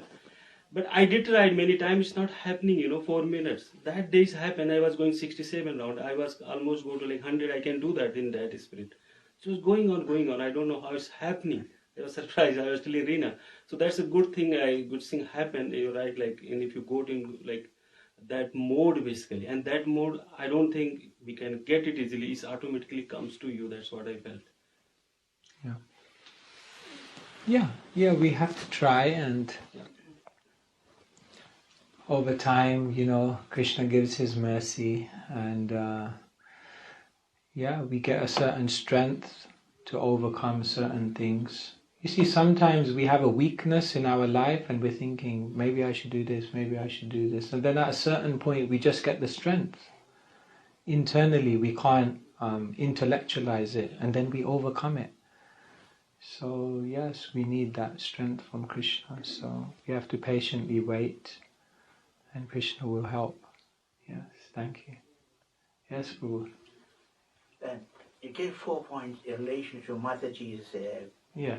But I did try many times, it's not happening, 4 minutes. That days happened, I was going 67 round. I was almost go to like 100, I can do that in that spirit. So it's going on. I don't know how it's happening. I was surprised, I was telling Reena. So that's a good thing happened, right? Like, and if you go to like that mode basically, and that mode, I don't think we can get it easily. It automatically comes to you. That's what I felt. Yeah, we have to try, and over time, Krishna gives his mercy, and we get a certain strength to overcome certain things. You see, sometimes we have a weakness in our life and we're thinking, maybe I should do this, maybe I should do this. And then at a certain point, we just get the strength. Internally, we can't intellectualize it, and then we overcome it. So yes, we need that strength from Krishna. So we have to patiently wait, and Krishna will help. Yes, thank you. Yes, Prabhu. You gave 4 points in relation to Mataji's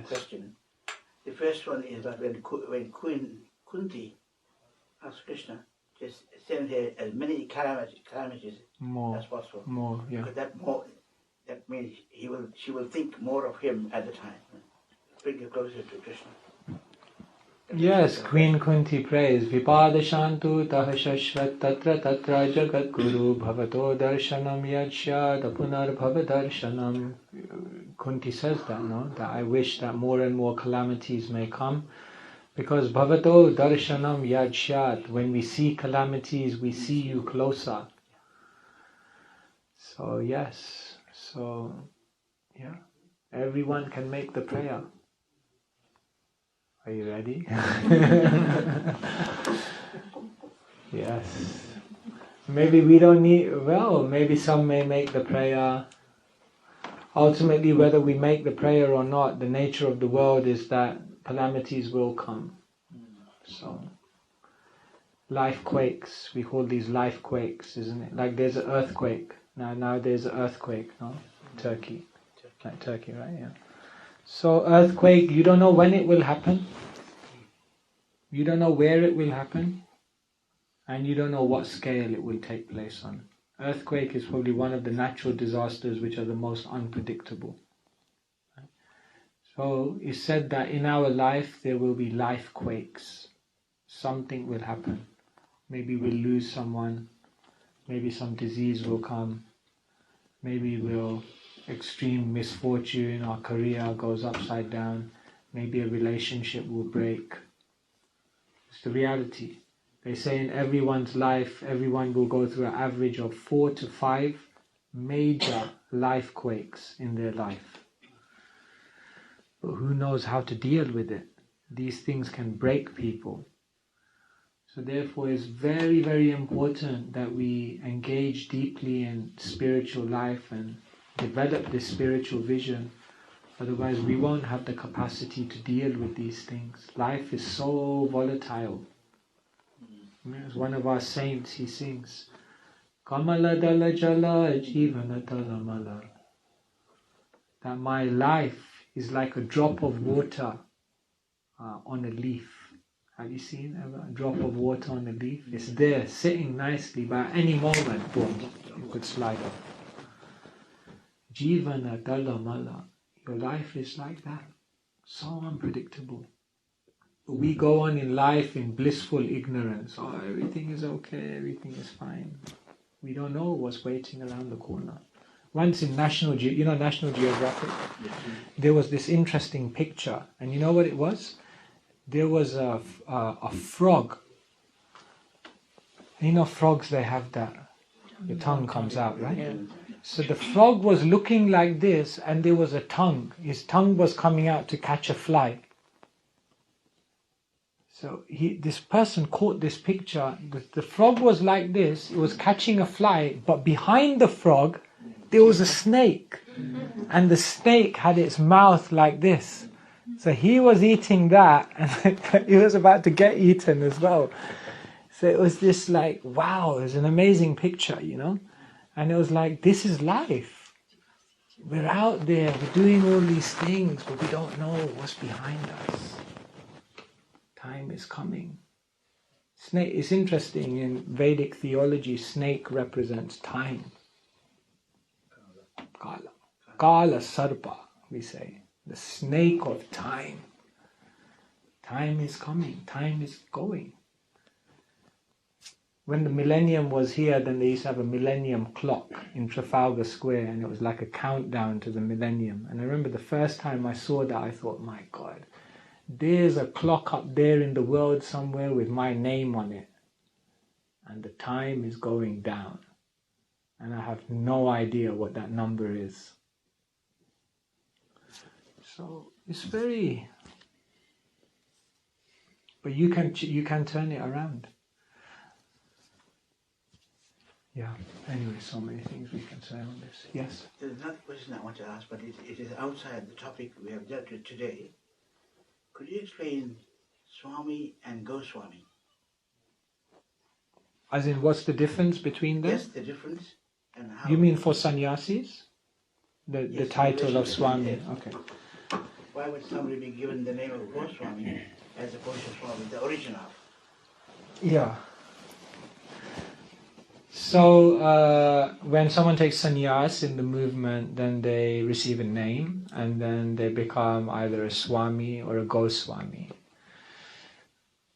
question. The first one is that when Queen Kunti asked Krishna to send her as many calamities as possible. More, yeah. Because that means she will think more of him at the time. Bring her closer to Krishna. Yes, Queen Kunti prays, Vipada Shantu Taha Shashvat Tatra Tatra Jagat Guru Bhavato Darshanam Yadshad Apunar Bhava Darshanam. Kunti says that, no? That I wish that more and more calamities may come, because Bhavato Darshanam Yadshad, when we see calamities, we see you closer. So yes, everyone can make the prayer. Are you ready? Yes. Maybe we don't need, maybe some may make the prayer. Ultimately, whether we make the prayer or not, the nature of the world is that calamities will come. So, life quakes, we call these life quakes, isn't it? Like there's an earthquake. Now there's an earthquake, no? Turkey. Like Turkey, right? Yeah. So earthquake, you don't know when it will happen. You don't know where it will happen. And you don't know what scale it will take place on. Earthquake is probably one of the natural disasters which are the most unpredictable. So it's said that in our life there will be life quakes. Something will happen. Maybe we'll lose someone. Maybe some disease will come. Maybe we'll extreme misfortune, our career goes upside down, maybe a relationship will break. It's the reality. They say in everyone's life, everyone will go through an average of 4 to 5 major life quakes in their life. But who knows how to deal with it? These things can break people. So therefore it's very, very important that we engage deeply in spiritual life and develop this spiritual vision. Otherwise we won't have the capacity to deal with these things. Life is so volatile. As one of our saints, he sings, Kamala Dala Jala Jivana Dala Mala. That my life is like a drop of water on a leaf. Have you seen a drop of water on a leaf? It's there, sitting nicely, but at any moment, boom, it could slide off. Jivana Dala Mala. Your life is like that. So unpredictable. We go on in life in blissful ignorance. Oh, everything is okay, everything is fine. We don't know what's waiting around the corner. Once in National Geographic, there was this interesting picture, and you know what it was? There was a frog. You know frogs, they have that, the tongue comes out, right? Yeah. So the frog was looking like this, and there was a tongue. His tongue was coming out to catch a fly. So this person caught this picture. The frog was like this, it was catching a fly, but behind the frog, there was a snake. And the snake had its mouth like this. So he was eating that, and he was about to get eaten as well. So it was this like, wow, it was an amazing picture, you know. And it was like, this is life. We're out there, we're doing all these things, but we don't know what's behind us. Time is coming. Snake, it's interesting, in Vedic theology, snake represents time. Kala. Kala Sarpa, we say. The snake of time. Time is coming, time is going. When the millennium was here, then they used to have a millennium clock in Trafalgar Square, and it was like a countdown to the millennium. And I remember the first time I saw that, I thought, my God, there's a clock up there in the world somewhere with my name on it. And the time is going down. And I have no idea what that number is. So it's very... But you can turn it around. Yeah, anyway, so many things we can say on this. Yes? There's another question I want to ask, but it is outside the topic we have dealt with today. Could you explain Swami and Goswami? As in, what's the difference between them? Yes, the difference. And how. You mean for sannyasis? The title of Swami? Okay. Why would somebody be given the name of Goswami as opposed to Swami, the original? Yeah. So when someone takes sannyas in the movement, then they receive a name, and then they become either a Swami or a Goswami.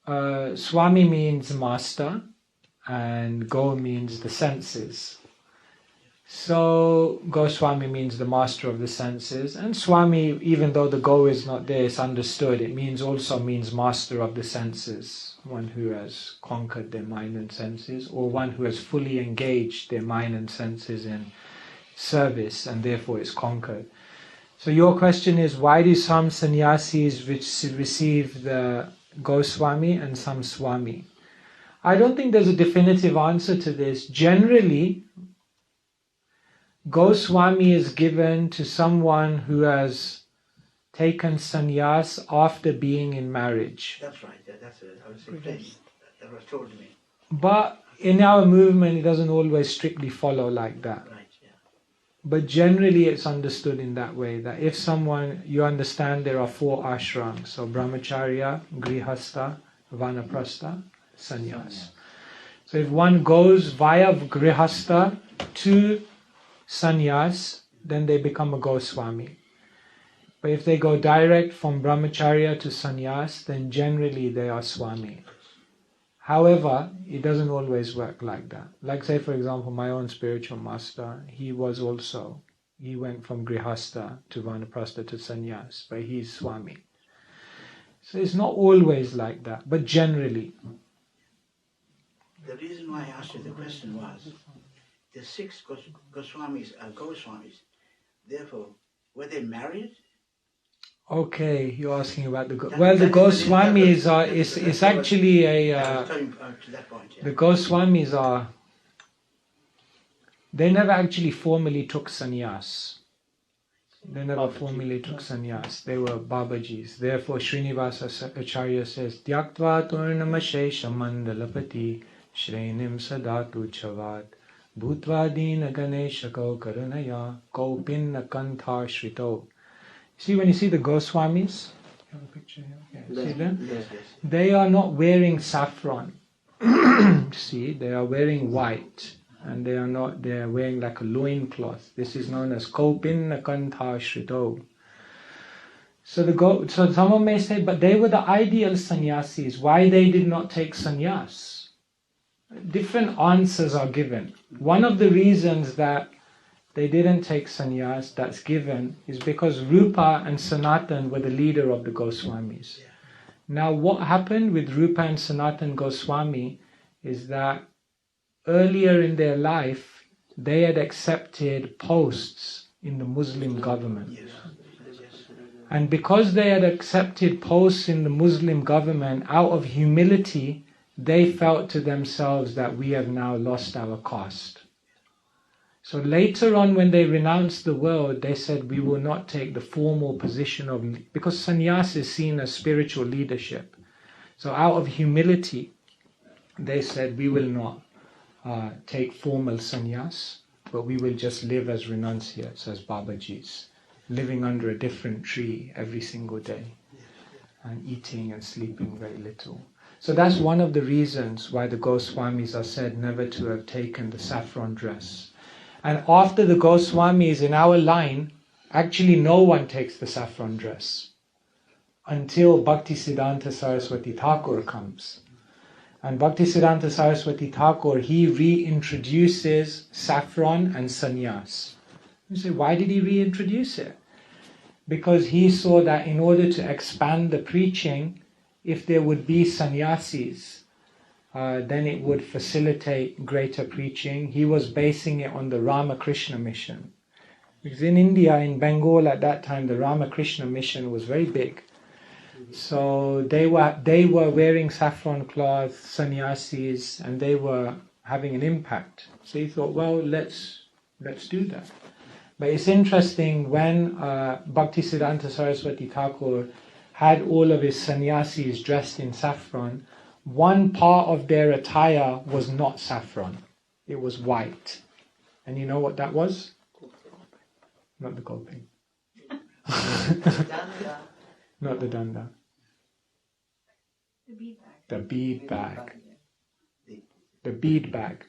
Swami means master, and Go means the senses. So Goswami means the master of the senses, and Swami, even though the Go is not there, it's understood. It also means master of the senses, one who has conquered their mind and senses, or one who has fully engaged their mind and senses in service, and therefore is conquered. So your question is, why do some sannyasis receive the Goswami and some Swami? I don't think there's a definitive answer to this. Generally, Goswami is given to someone who has taken sannyas after being in marriage. That's right. I was explaining. That was told to me. But in our movement, it doesn't always strictly follow like that. Right. Yeah. But generally, it's understood in that way, that if someone, you understand there are 4 ashrams, so brahmacharya, grihastha, vanaprastha, sannyas. So if one goes via grihastha to sannyas, then they become a Goswami. But if they go direct from brahmacharya to sannyas, then generally they are Swami. However, it doesn't always work like that. Like, say, for example, my own spiritual master, he went from grihastha to vanaprastha to sannyas, but he's Swami. So it's not always like that, but generally. The reason why I asked you the question was, the 6 Goswamis are Goswamis. Therefore, were they married? Okay, you're asking about the Goswamis are is actually a to that point, yeah. The Goswamis are, they never actually formally took sannyas. They never formally took sannyas. They were Babajis. Therefore, Srinivasa Acharya says, Tyaktva turnamashesha mandalapati shrenim sadatu chavat bhutva dina ganesha kau karanaya kau pinna kantha shrito. See, when you see the Goswamis, you have a picture here? Yeah, see them? Yes. They are not wearing saffron. See, they are wearing white. And they are wearing like a loin cloth. This is known as Kopinna Kantha Shrito. So someone may say, but they were the ideal sannyasis. Why they did not take sannyas? Different answers are given. One of the reasons that they didn't take sannyas that's given is because Rupa and Sanatan were the leader of the Goswamis. Now what happened with Rupa and Sanatan Goswami is that earlier in their life, they had accepted posts in the Muslim government. And because they had accepted posts in the Muslim government, out of humility, they felt to themselves that we have now lost our caste. So later on, when they renounced the world, they said, we will not take the formal position of... Because sannyas is seen as spiritual leadership. So out of humility, they said, we will not take formal sannyas, but we will just live as renunciates, as Babajis, living under a different tree every single day, and eating and sleeping very little. So that's one of the reasons why the Goswamis are said never to have taken the saffron dress. And after the Goswamis in our line, actually no one takes the saffron dress until Bhaktisiddhanta Saraswati Thakur comes. And Bhaktisiddhanta Saraswati Thakur, he reintroduces saffron and sannyas. You say, why did he reintroduce it? Because he saw that in order to expand the preaching, if there would be sannyasis, then it would facilitate greater preaching. He was basing it on the Ramakrishna mission. Because in India, in Bengal at that time, the Ramakrishna mission was very big. So they were wearing saffron cloth, sannyasis, and they were having an impact. So he thought, well, let's do that. But it's interesting, when Bhaktisiddhanta Saraswati Thakur had all of his sannyasis dressed in saffron, one part of their attire was not saffron. It was white. And you know what that was? Not the goping. Not the danda. The bead bag. The bead bag. The bead bag.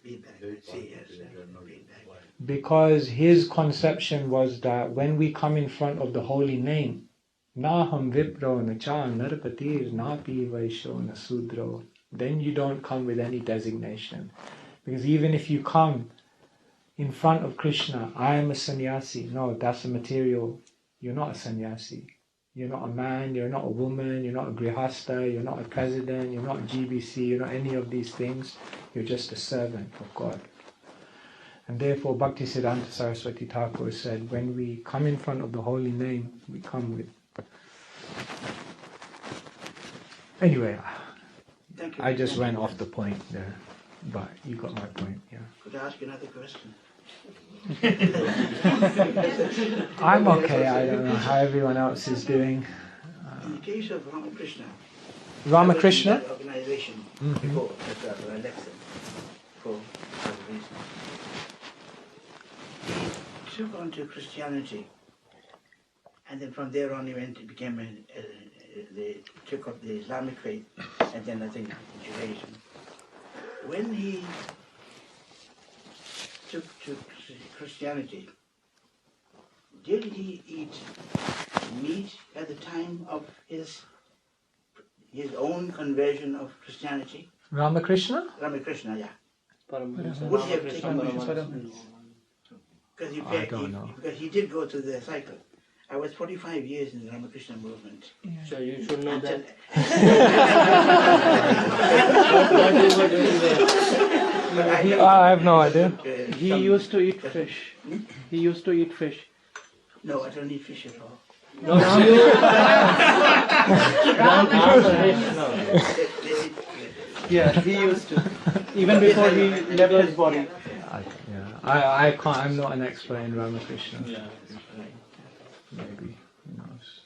Because his conception was that when we come in front of the holy name, Naham Vipro Nacha Narapatir Napi Vaisho Nasudro, then you don't come with any designation. Because even if you come in front of Krishna, I am a sannyasi. No, that's a material. You're not a sannyasi. You're not a man, you're not a woman, you're not a grihasta, you're not a president, you're not a GBC, you're not any of these things. You're just a servant of God. And therefore Bhaktisiddhanta Saraswati Thakur said, when we come in front of the holy name, we come with... Anyway, I just went off the point there, but you got my point, yeah. Could I ask you another question? I'm okay, I don't know how everyone else is doing. In the case of Ramakrishna, Ramakrishna? Organization before the election for other reasons. He took on to Christianity, and then from there on he became they took up the Islamic faith, and then I think Judaism. When he took to Christianity, did he eat meat at the time of his own conversion of Christianity? Ramakrishna? Ramakrishna, yeah. Would he have taken meat? I don't know. Because he did go through the cycle. I was 45 years in the Ramakrishna movement. Yeah. So you should know that. What you were doing there. I have no idea. He used to eat fish. He used to eat fish. No, I don't eat fish at all. No, Yeah, he used to. Even before he left his body. I can't, I'm not an expert in Ramakrishna. Yeah. maybe, who knows.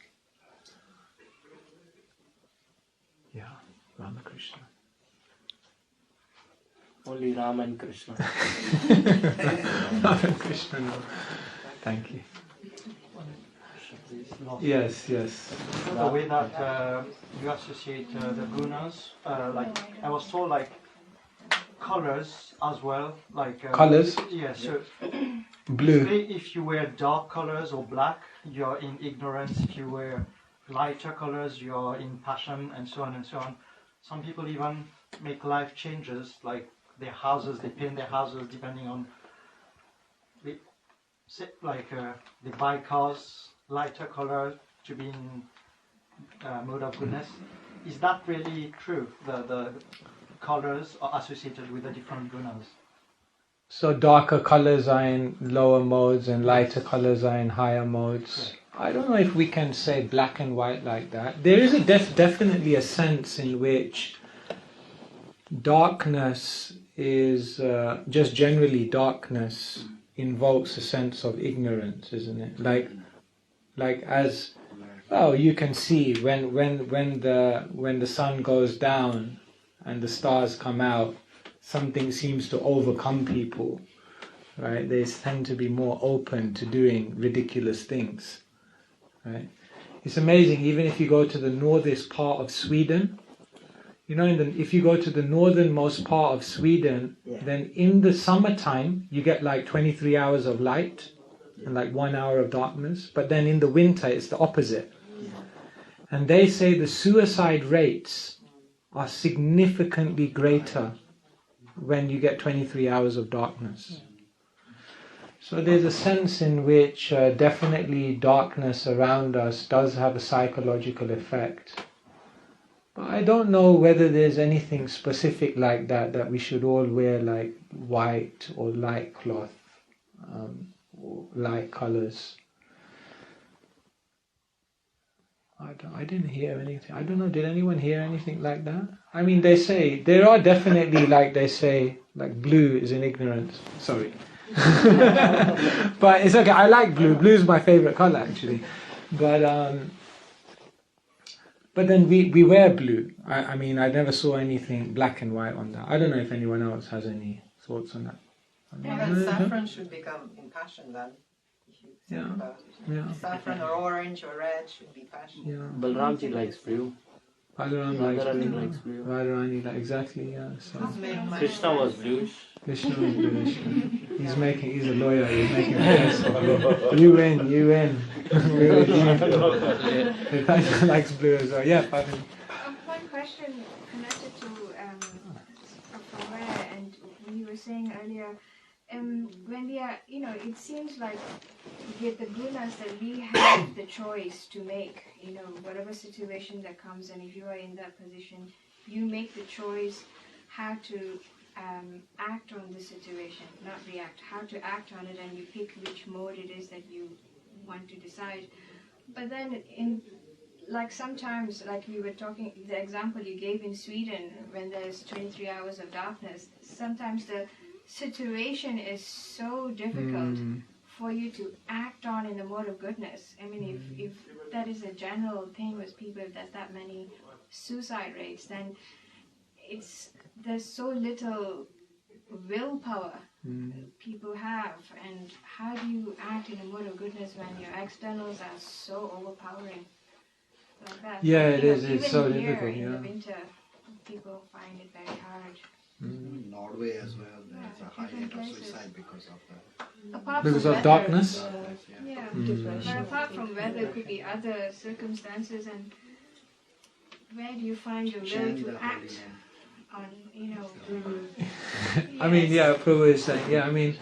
Yeah, Ramakrishna. Only Ram and Krishna. Ram and Krishna, no. Thank you. Yes. The way that you associate the gunas, like I was told, like colors as well, like colors. Yes. So blue. If you wear dark colors or black, you're in ignorance. If you wear lighter colors, you're in passion, and so on and so on. Some people even make life changes, like their houses. They paint their houses depending on. They buy cars lighter color to be in mode of goodness. Is that really true? The colors are associated with the different gunas. So darker colors are in lower modes and lighter colors are in higher modes. I don't know if we can say black and white like that. There is definitely a sense in which darkness is just generally darkness invokes a sense of ignorance, isn't it? Like as you can see when the sun goes down and the stars come out, something seems to overcome people, right? They tend to be more open to doing ridiculous things, right? It's amazing. Even if you go to the northern part of Sweden, if you go to the northernmost part of Sweden, then in the summertime you get like 23 hours of light and like 1 hour of darkness, but then in the winter it's the opposite. And they say the suicide rates are significantly greater when you get 23 hours of darkness. So there's a sense in which definitely darkness around us does have a psychological effect. But I don't know whether there's anything specific like that we should all wear like white or light cloth. Light colors. I didn't hear anything. I don't know, did anyone hear anything like that? I mean, they say, there are definitely, like they say, like blue is in ignorance. Sorry. But it's okay, I like blue. Blue is my favorite color actually. But then we wear blue. I mean, I never saw anything black and white on that. I don't know if anyone else has any thoughts on that. Well, saffron should become in passion then. Saffron or orange or red should be passion. Balramji likes blue. Balaram likes blue. Radharani likes, exactly, yeah. So. Krishna was bluish. Krishna was bluish. He's a lawyer, he's making a case. You win. Krishna likes blue as well. Yeah, pardon. One question connected to Bhagavan, and you were saying earlier, when we are, it seems like with the gunas that we have the choice to make, whatever situation that comes, and if you are in that position, you make the choice how to act on the situation, not react, how to act on it, and you pick which mode it is that you want to decide. But then sometimes, like we were talking, the example you gave in Sweden, when there's 23 hours of darkness, sometimes the situation is so difficult for you to act on in the mode of goodness. I mean, if that is a general thing with people, if there's that many suicide rates, then there's so little willpower people have. And how do you act in a mode of goodness when your externals are so overpowering like that? Yeah, it is. It's so difficult. In the winter, people find it very hard. Norway as well, there's a high rate of suicide because of that. Because of darkness? Yeah, but apart from weather, it could be other circumstances, and where do you find the will to act on, I mean, Prabhu is saying,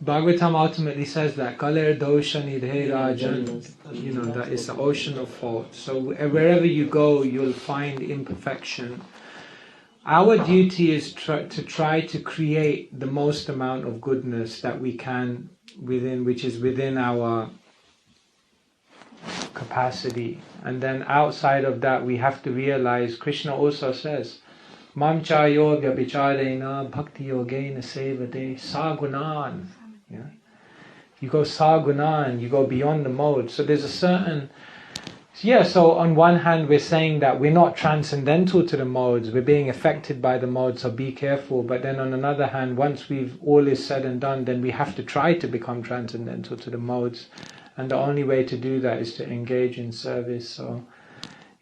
Bhagavatam ultimately says that Kaler dosha nidhe rajan, that is the ocean of fault. So wherever you go, you'll find imperfection. Our duty is to try to create the most amount of goodness that we can which is within our capacity. And then outside of that, we have to realize, Krishna also says, Mam chayo vyabhicharena bhakti yogena sevate sagunan. You go saguna and you go beyond the modes. So there's a certain... Yeah, so on one hand we're saying that we're not transcendental to the modes, we're being affected by the modes, so be careful. But then on another hand, once all is said and done, then we have to try to become transcendental to the modes. And the only way to do that is to engage in service. So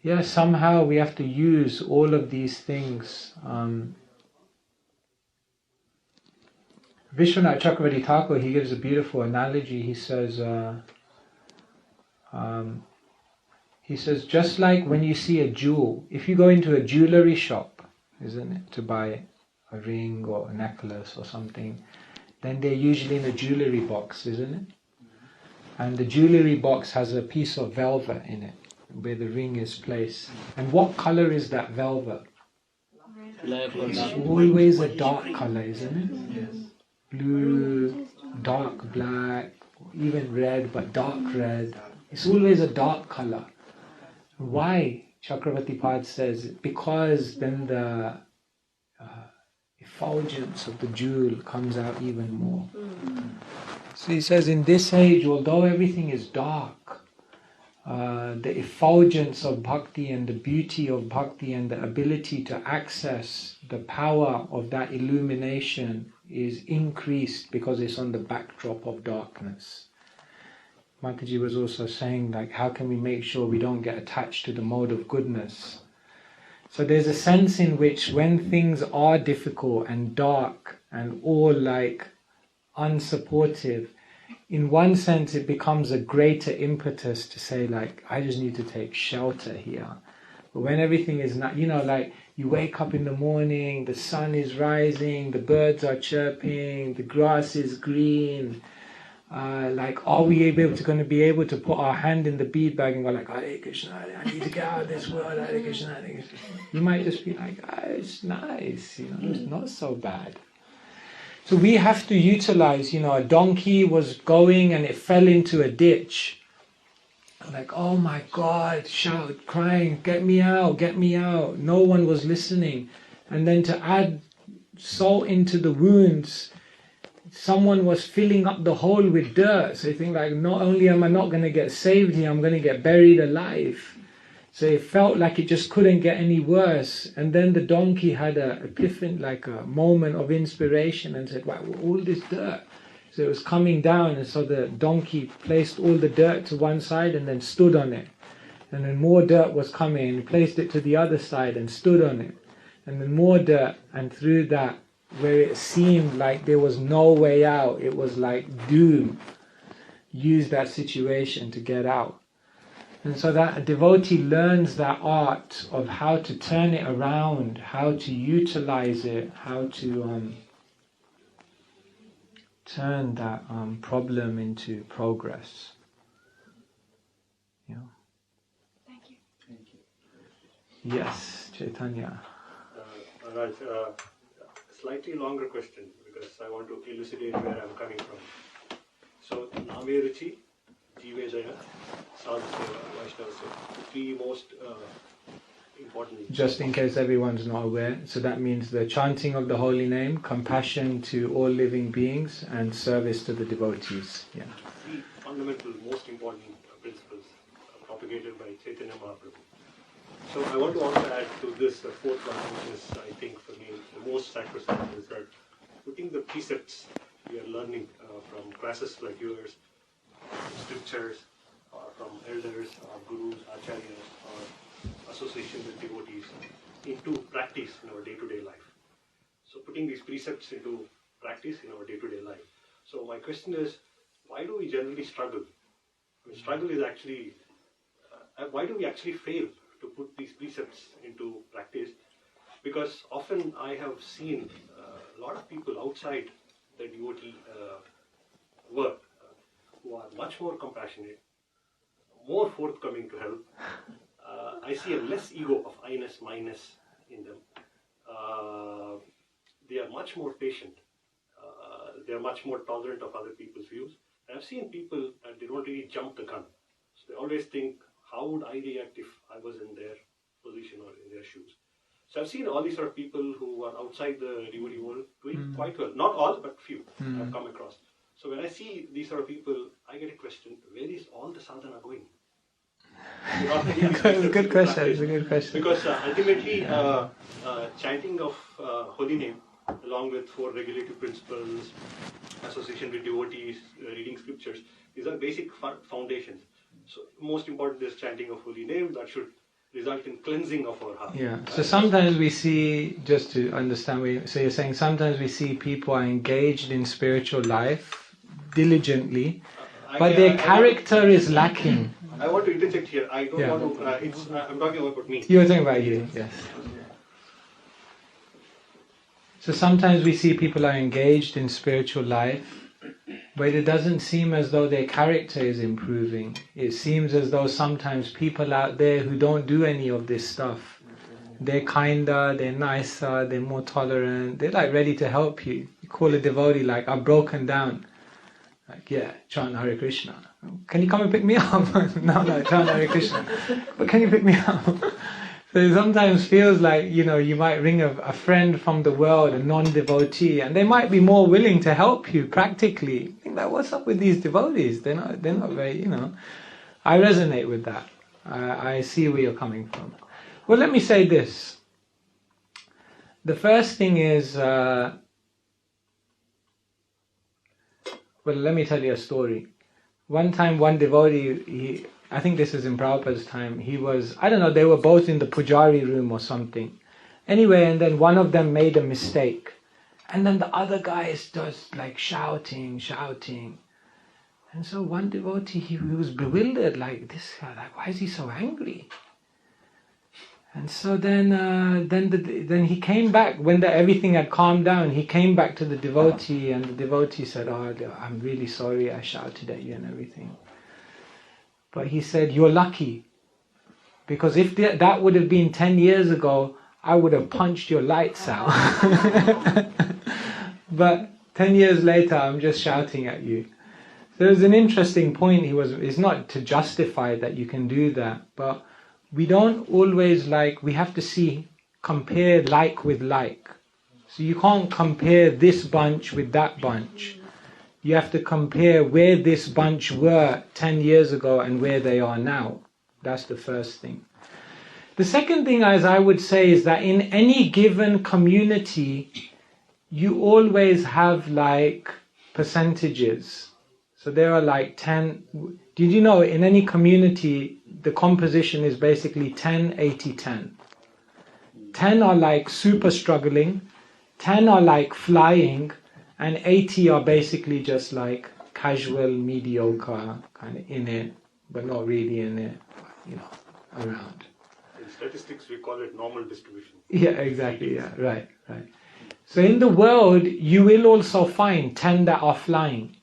yeah, somehow we have to use all of these things. Vishwanath Chakravarti Thakur, he gives a beautiful analogy. He says, just like when you see a jewel, if you go into a jewellery shop, isn't it, to buy a ring or a necklace or something, then they're usually in a jewellery box, isn't it? And the jewellery box has a piece of velvet in it, where the ring is placed. And what colour is that velvet? It's always a dark colour, isn't it? Yes. Blue, dark black, even red, but dark red. It's always a dark colour. Why? Chakravarti Pad says, because then the effulgence of the jewel comes out even more. So he says, in this age, although everything is dark, the effulgence of bhakti and the beauty of bhakti and the ability to access the power of that illumination is increased because it's on the backdrop of darkness. Mataji was also saying, like, how can we make sure we don't get attached to the mode of goodness? So there's a sense in which when things are difficult and dark and all like unsupportive, in one sense it becomes a greater impetus to say, like, I just need to take shelter here. But when everything is not, like you wake up in the morning, the sun is rising, the birds are chirping, the grass is green, like, are we going to be able to put our hand in the bead bag and go like, Hare Krishna, I need to get out of this world, Hare Krishna, Hare Krishna. You might just be like, it's nice, it's not so bad. So we have to utilize, a donkey was going and it fell into a ditch. Like, oh my God, shout, crying, get me out, get me out. No one was listening. And then to add salt into the wounds, someone was filling up the hole with dirt. So you think, like, not only am I not going to get saved here, I'm going to get buried alive. So it felt like it just couldn't get any worse. And then the donkey had a epiphany, like a moment of inspiration, and said, wow, all this dirt. So it was coming down, and so the donkey placed all the dirt to one side and then stood on it. And then more dirt was coming, and he placed it to the other side and stood on it. And then more dirt, and through that, where it seemed like there was no way out, it was like doom. Use that situation to get out. And so that a devotee learns that art of how to turn it around, how to utilize it, how to turn that problem into progress. Thank you. Yes, Chaitanya. Maharaj, slightly longer question because I want to elucidate where I'm coming from. So, Name Ruchi, Jive Jaya, Sadhu Seva, Vaishnava Seva, the three most important. Just in case everyone's not aware, so that means the chanting of the holy name, compassion to all living beings, and service to the devotees. Yeah. Three fundamental, most important principles propagated by Chaitanya Mahaprabhu. So I want to also add to this the fourth one, which is, I think, for me, the most sacrosanct, is that putting the precepts we are learning from classes like yours, scriptures, or from elders, or gurus, acharyas, or association with devotees, into practice in our day-to-day life. So putting these precepts into practice in our day-to-day life. So my question is, why do we generally struggle? I mean, struggle is actually, why do we actually fail to put these precepts into practice? Because often I have seen a lot of people outside the devotee work who are much more compassionate, more forthcoming to help. I see a less ego of I-ness, my-ness in them. They are much more patient. They are much more tolerant of other people's views. And I've seen people that they don't really jump the gun. So they always think, how would I react if I was in their position or in their shoes? So I've seen all these sort of people who are outside the devotee world doing quite well. Not all, but few I've come across. So when I see these sort of people, I get a question: where is all the sadhana going? It's a good question. It's a good question. Because ultimately, chanting of holy name, along with 4 regulative principles, association with devotees, reading scriptures, these are basic foundations. So most important is chanting of holy name. That should result in cleansing of our heart. Yeah. So sometimes we see, just to understand, so you're saying sometimes we see people are engaged in spiritual life diligently, but their character is lacking. I want to interject here. I don't want to. I'm talking about me. You were talking about you, yes. So sometimes we see people are engaged in spiritual life, but it doesn't seem as though their character is improving. It seems as though sometimes people out there who don't do any of this stuff, they're kinder, they're nicer, they're more tolerant, they're like ready to help you. You call a devotee like, I've broken down. Like, yeah, chant Hare Krishna. Can you come and pick me up? No, chant Hare Krishna. But can you pick me up? So it sometimes feels like, you might ring a friend from the world, a non-devotee, and they might be more willing to help you practically. You think like, what's up with these devotees? They're not very, I resonate with that. I see where you're coming from. Well, let me say this. The first thing is, well, let me tell you a story. One time, one devotee, I think this is in Prabhupada's time, he was, I don't know, they were both in the pujari room or something. Anyway, and then one of them made a mistake. And then the other guy starts like shouting. And so one devotee, he was bewildered, like, this guy, like, why is he so angry? And so then he came back, when everything had calmed down, he came back to the devotee, and the devotee said, oh, I'm really sorry I shouted at you and everything. But he said, you're lucky, because if that would have been 10 years ago, I would have punched your lights out. But 10 years later, I'm just shouting at you. So there's an interesting point. It's not to justify that you can do that, but we don't always we have to compare like with like. So you can't compare this bunch with that bunch. You have to compare where this bunch were 10 years ago and where they are now. That's the first thing. The second thing, as I would say, is that in any given community, you always have percentages. So there are 10. Did you know in any community, the composition is basically 10, 80, 10. 10 are super struggling, 10 are flying, and 80 are basically just casual, mediocre, kind of in it, but not really in it, around. In statistics, we call it normal distribution. Yeah, exactly, yeah, right. So in the world, you will also find 10 that are flying,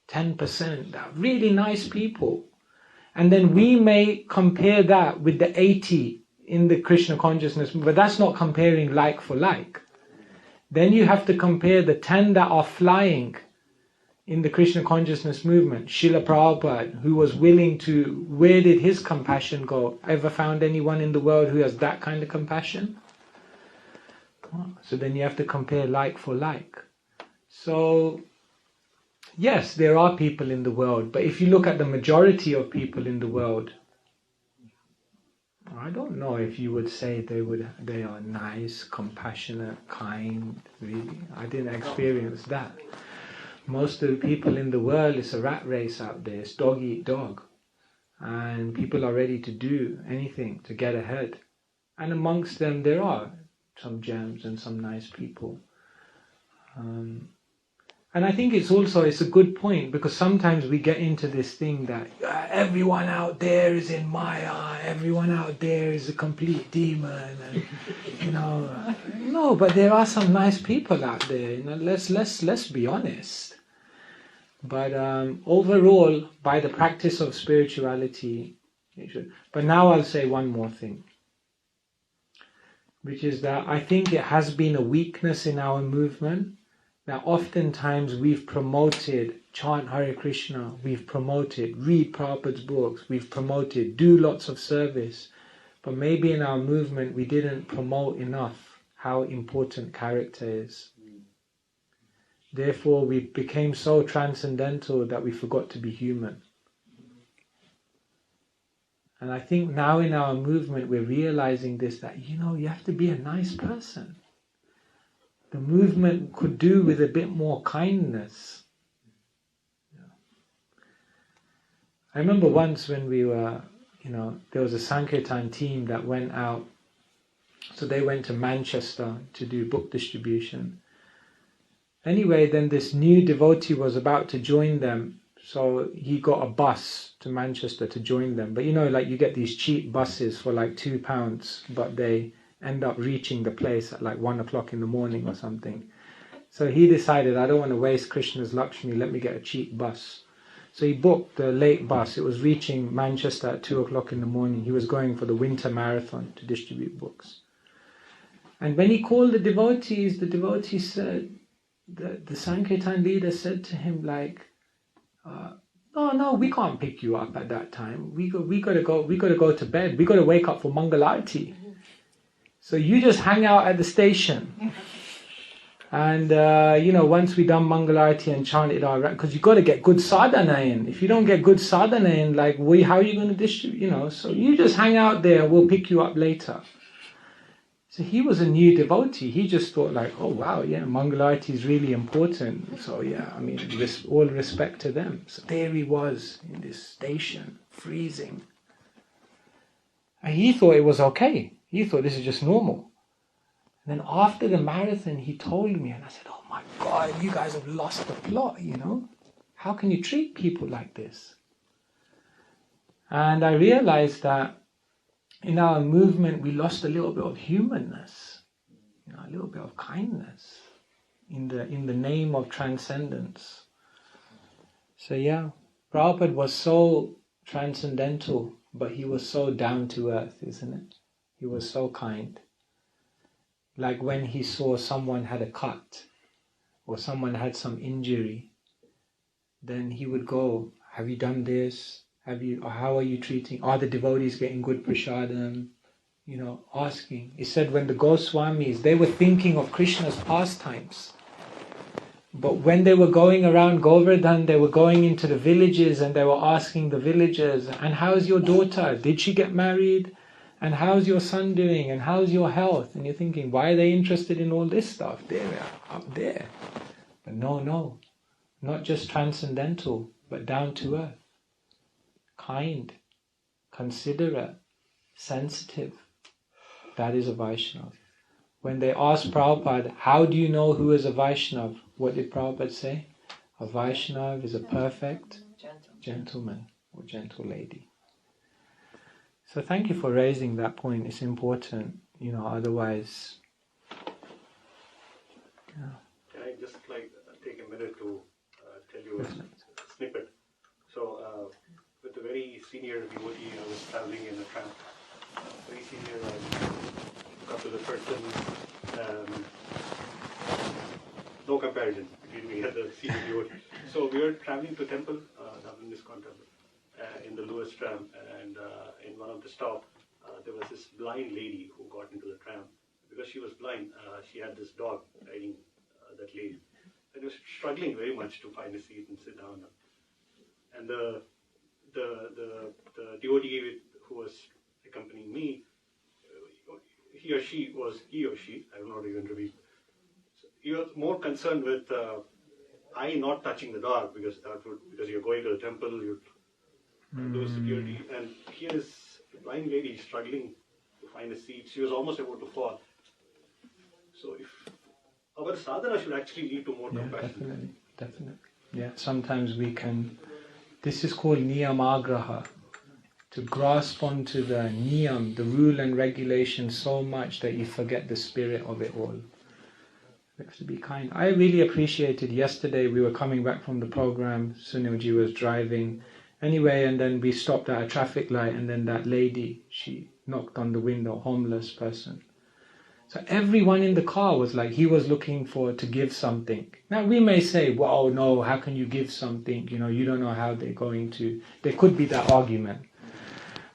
10% that are really nice people. And then we may compare that with the 80 in the Krishna consciousness, but that's not comparing like for like. Then you have to compare the 10 that are flying in the Krishna consciousness movement. Srila Prabhupada, who was willing to, where did his compassion go? Ever found anyone in the world who has that kind of compassion? So then you have to compare like for like. So, yes, there are people in the world, but if you look at the majority of people in the world, I don't know if you would say they are nice, compassionate, kind, really. I didn't experience that. Most of the people in the world, it's a rat race out there. It's dog eat dog. And people are ready to do anything to get ahead. And amongst them there are some gems and some nice people. And I think it's a good point, because sometimes we get into this thing that everyone out there is in Maya, everyone out there is a complete demon, and no, but there are some nice people out there. Let's be honest. But overall, by the practice of spirituality, you should. But now I'll say one more thing, which is that I think it has been a weakness in our movement. Now, oftentimes we've promoted chant Hare Krishna, we've promoted read Prabhupada's books, we've promoted do lots of service, but maybe in our movement we didn't promote enough how important character is. Therefore, we became so transcendental that we forgot to be human. And I think now in our movement we're realizing this, that you have to be a nice person. The movement could do with a bit more kindness. I remember once when we were, there was a Sankirtan team that went out. So they went to Manchester to do book distribution. Anyway, then this new devotee was about to join them. So he got a bus to Manchester to join them. But you get these cheap buses for like £2, but they end up reaching the place at like 1 o'clock in the morning or something. So he decided, I don't want to waste Krishna's Lakshmi, let me get a cheap bus. So he booked the late bus. It was reaching Manchester at 2 o'clock in the morning. He was going for the winter marathon to distribute books. And when he called the devotees said, the Sankirtan leader said to him no, we can't pick you up at that time. We got to go to bed. We got to wake up for Mangalarti. So you just hang out at the station. And once we done Mangalarti and chanted our, because you got to get good sadhana in. If you don't get good sadhana in, how are you going to distribute? So you just hang out there. We'll pick you up later. So he was a new devotee. He just thought oh wow, yeah, Mangalarti is really important. So yeah, all respect to them. So there he was in this station, freezing. And he thought it was okay. He thought this is just normal. And then after the marathon, he told me, and I said, oh my God, you guys have lost the plot, How can you treat people like this? And I realized that in our movement, we lost a little bit of humanness, a little bit of kindness in the name of transcendence. So yeah, Prabhupada was so transcendental, but he was so down to earth, isn't it? He was so kind. Like when he saw someone had a cut or someone had some injury, then he would go, have you done this? How are you treating? Are the devotees getting good prasadam? Asking. He said when the Goswamis, they were thinking of Krishna's pastimes. But when they were going around Govardhan, they were going into the villages and they were asking the villagers, and how's your daughter? Did she get married? And how's your son doing? And how's your health? And you're thinking, why are they interested in all this stuff? They're up there. But no. Not just transcendental, but down to earth. Kind, considerate, sensitive. That is a Vaishnava. When they asked Prabhupada, how do you know who is a Vaishnava? What did Prabhupada say? A Vaishnava is a perfect gentleman or gentle lady. So thank you for raising that point. It's important, otherwise... Can I just take a minute to tell you a snippet? So, with a very senior devotee, I was traveling in a tram. Very senior, I got to the person, no comparison between me and the senior devotee. So we were traveling to temple, Dublin ISKCON temple, in the Lewis tram, and in one of the stops, there was this blind lady who got into the tram. Because she was blind, she had this dog riding that lady. And was struggling very much to find a seat and sit down. And the devotee who was accompanying me, he or she, I don't know how to even repeat. So he was more concerned with I not touching the dog because you're going to the temple, you do security, and here is a blind lady struggling to find a seat. She was almost about to fall. So if our sadhana should actually lead to more compassion. Definitely. Yeah, sometimes we can. This is called niyamagraha. To grasp onto the niyam, the rule and regulation so much that you forget the spirit of it all. We have to be kind. I really appreciated yesterday, we were coming back from the program, Sunilji was driving. Anyway, and then we stopped at a traffic light, and then that lady, she knocked on the window, homeless person. So everyone in the car was like, he was looking to give something. Now we may say, well, no, how can you give something? You don't know how they're going to... There could be that argument.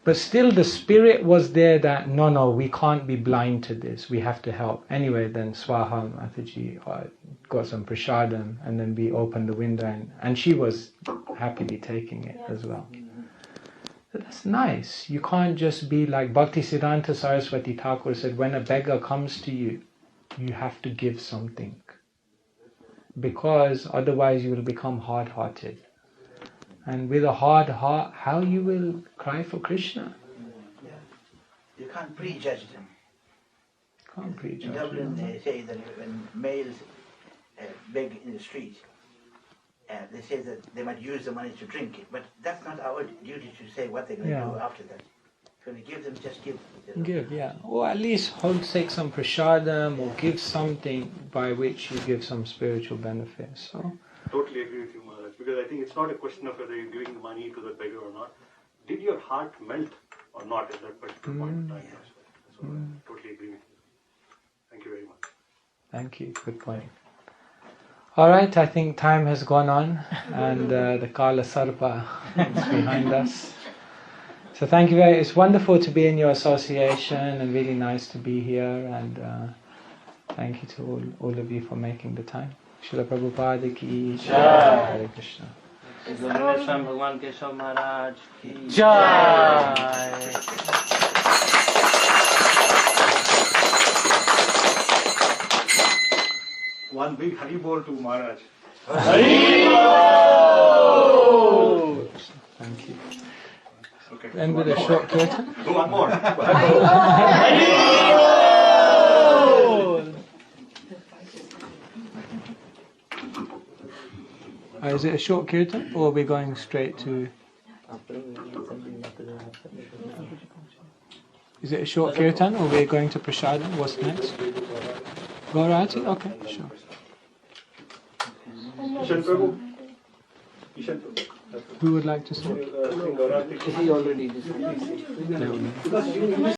But still the spirit was there that, no, we can't be blind to this, we have to help. Anyway, then Swaha Mataji got some prasadam, and then we opened the window, and she was happily taking it as well. So that's nice. You can't just be like Bhaktisiddhanta Saraswati Thakur said, when a beggar comes to you, you have to give something. Because otherwise you will become hard-hearted. And with a hard heart, how you will cry for Krishna? Yeah. You can't prejudge them. Can't prejudge in Dublin, they say that when males beg in the street, they say that they might use the money to drink it, but that's not our duty to say what they're going to do after that. If you give them, just give. Give, yeah. Or at least take some prasadam, or give something by which you give some spiritual benefit. So. Totally agree with you, Maharaj, because I think it's not a question of whether you're giving the money to the beggar or not. Did your heart melt or not at that particular point in time? So I totally agree with you. Thank you very much. Thank you. Good point. All right, I think time has gone on, and the Kala Sarpa is behind us. So thank you very much. It's wonderful to be in your association, and really nice to be here, and thank you to all of you for making the time. Srila Prabhupada ki Jai. Hare Krishna. Vrindavan Bhagwan Keshav Maharaj ki Jai. One big Haribol to Maharaj. Haribol! Thank you. Okay. End with a short kirtan. One more. Is it a short kirtan, or are we going straight to... Is it a short kirtan, or we're going to prasadam? What's next? Gaurati? Okay, sure. Who would like to say? He already decided.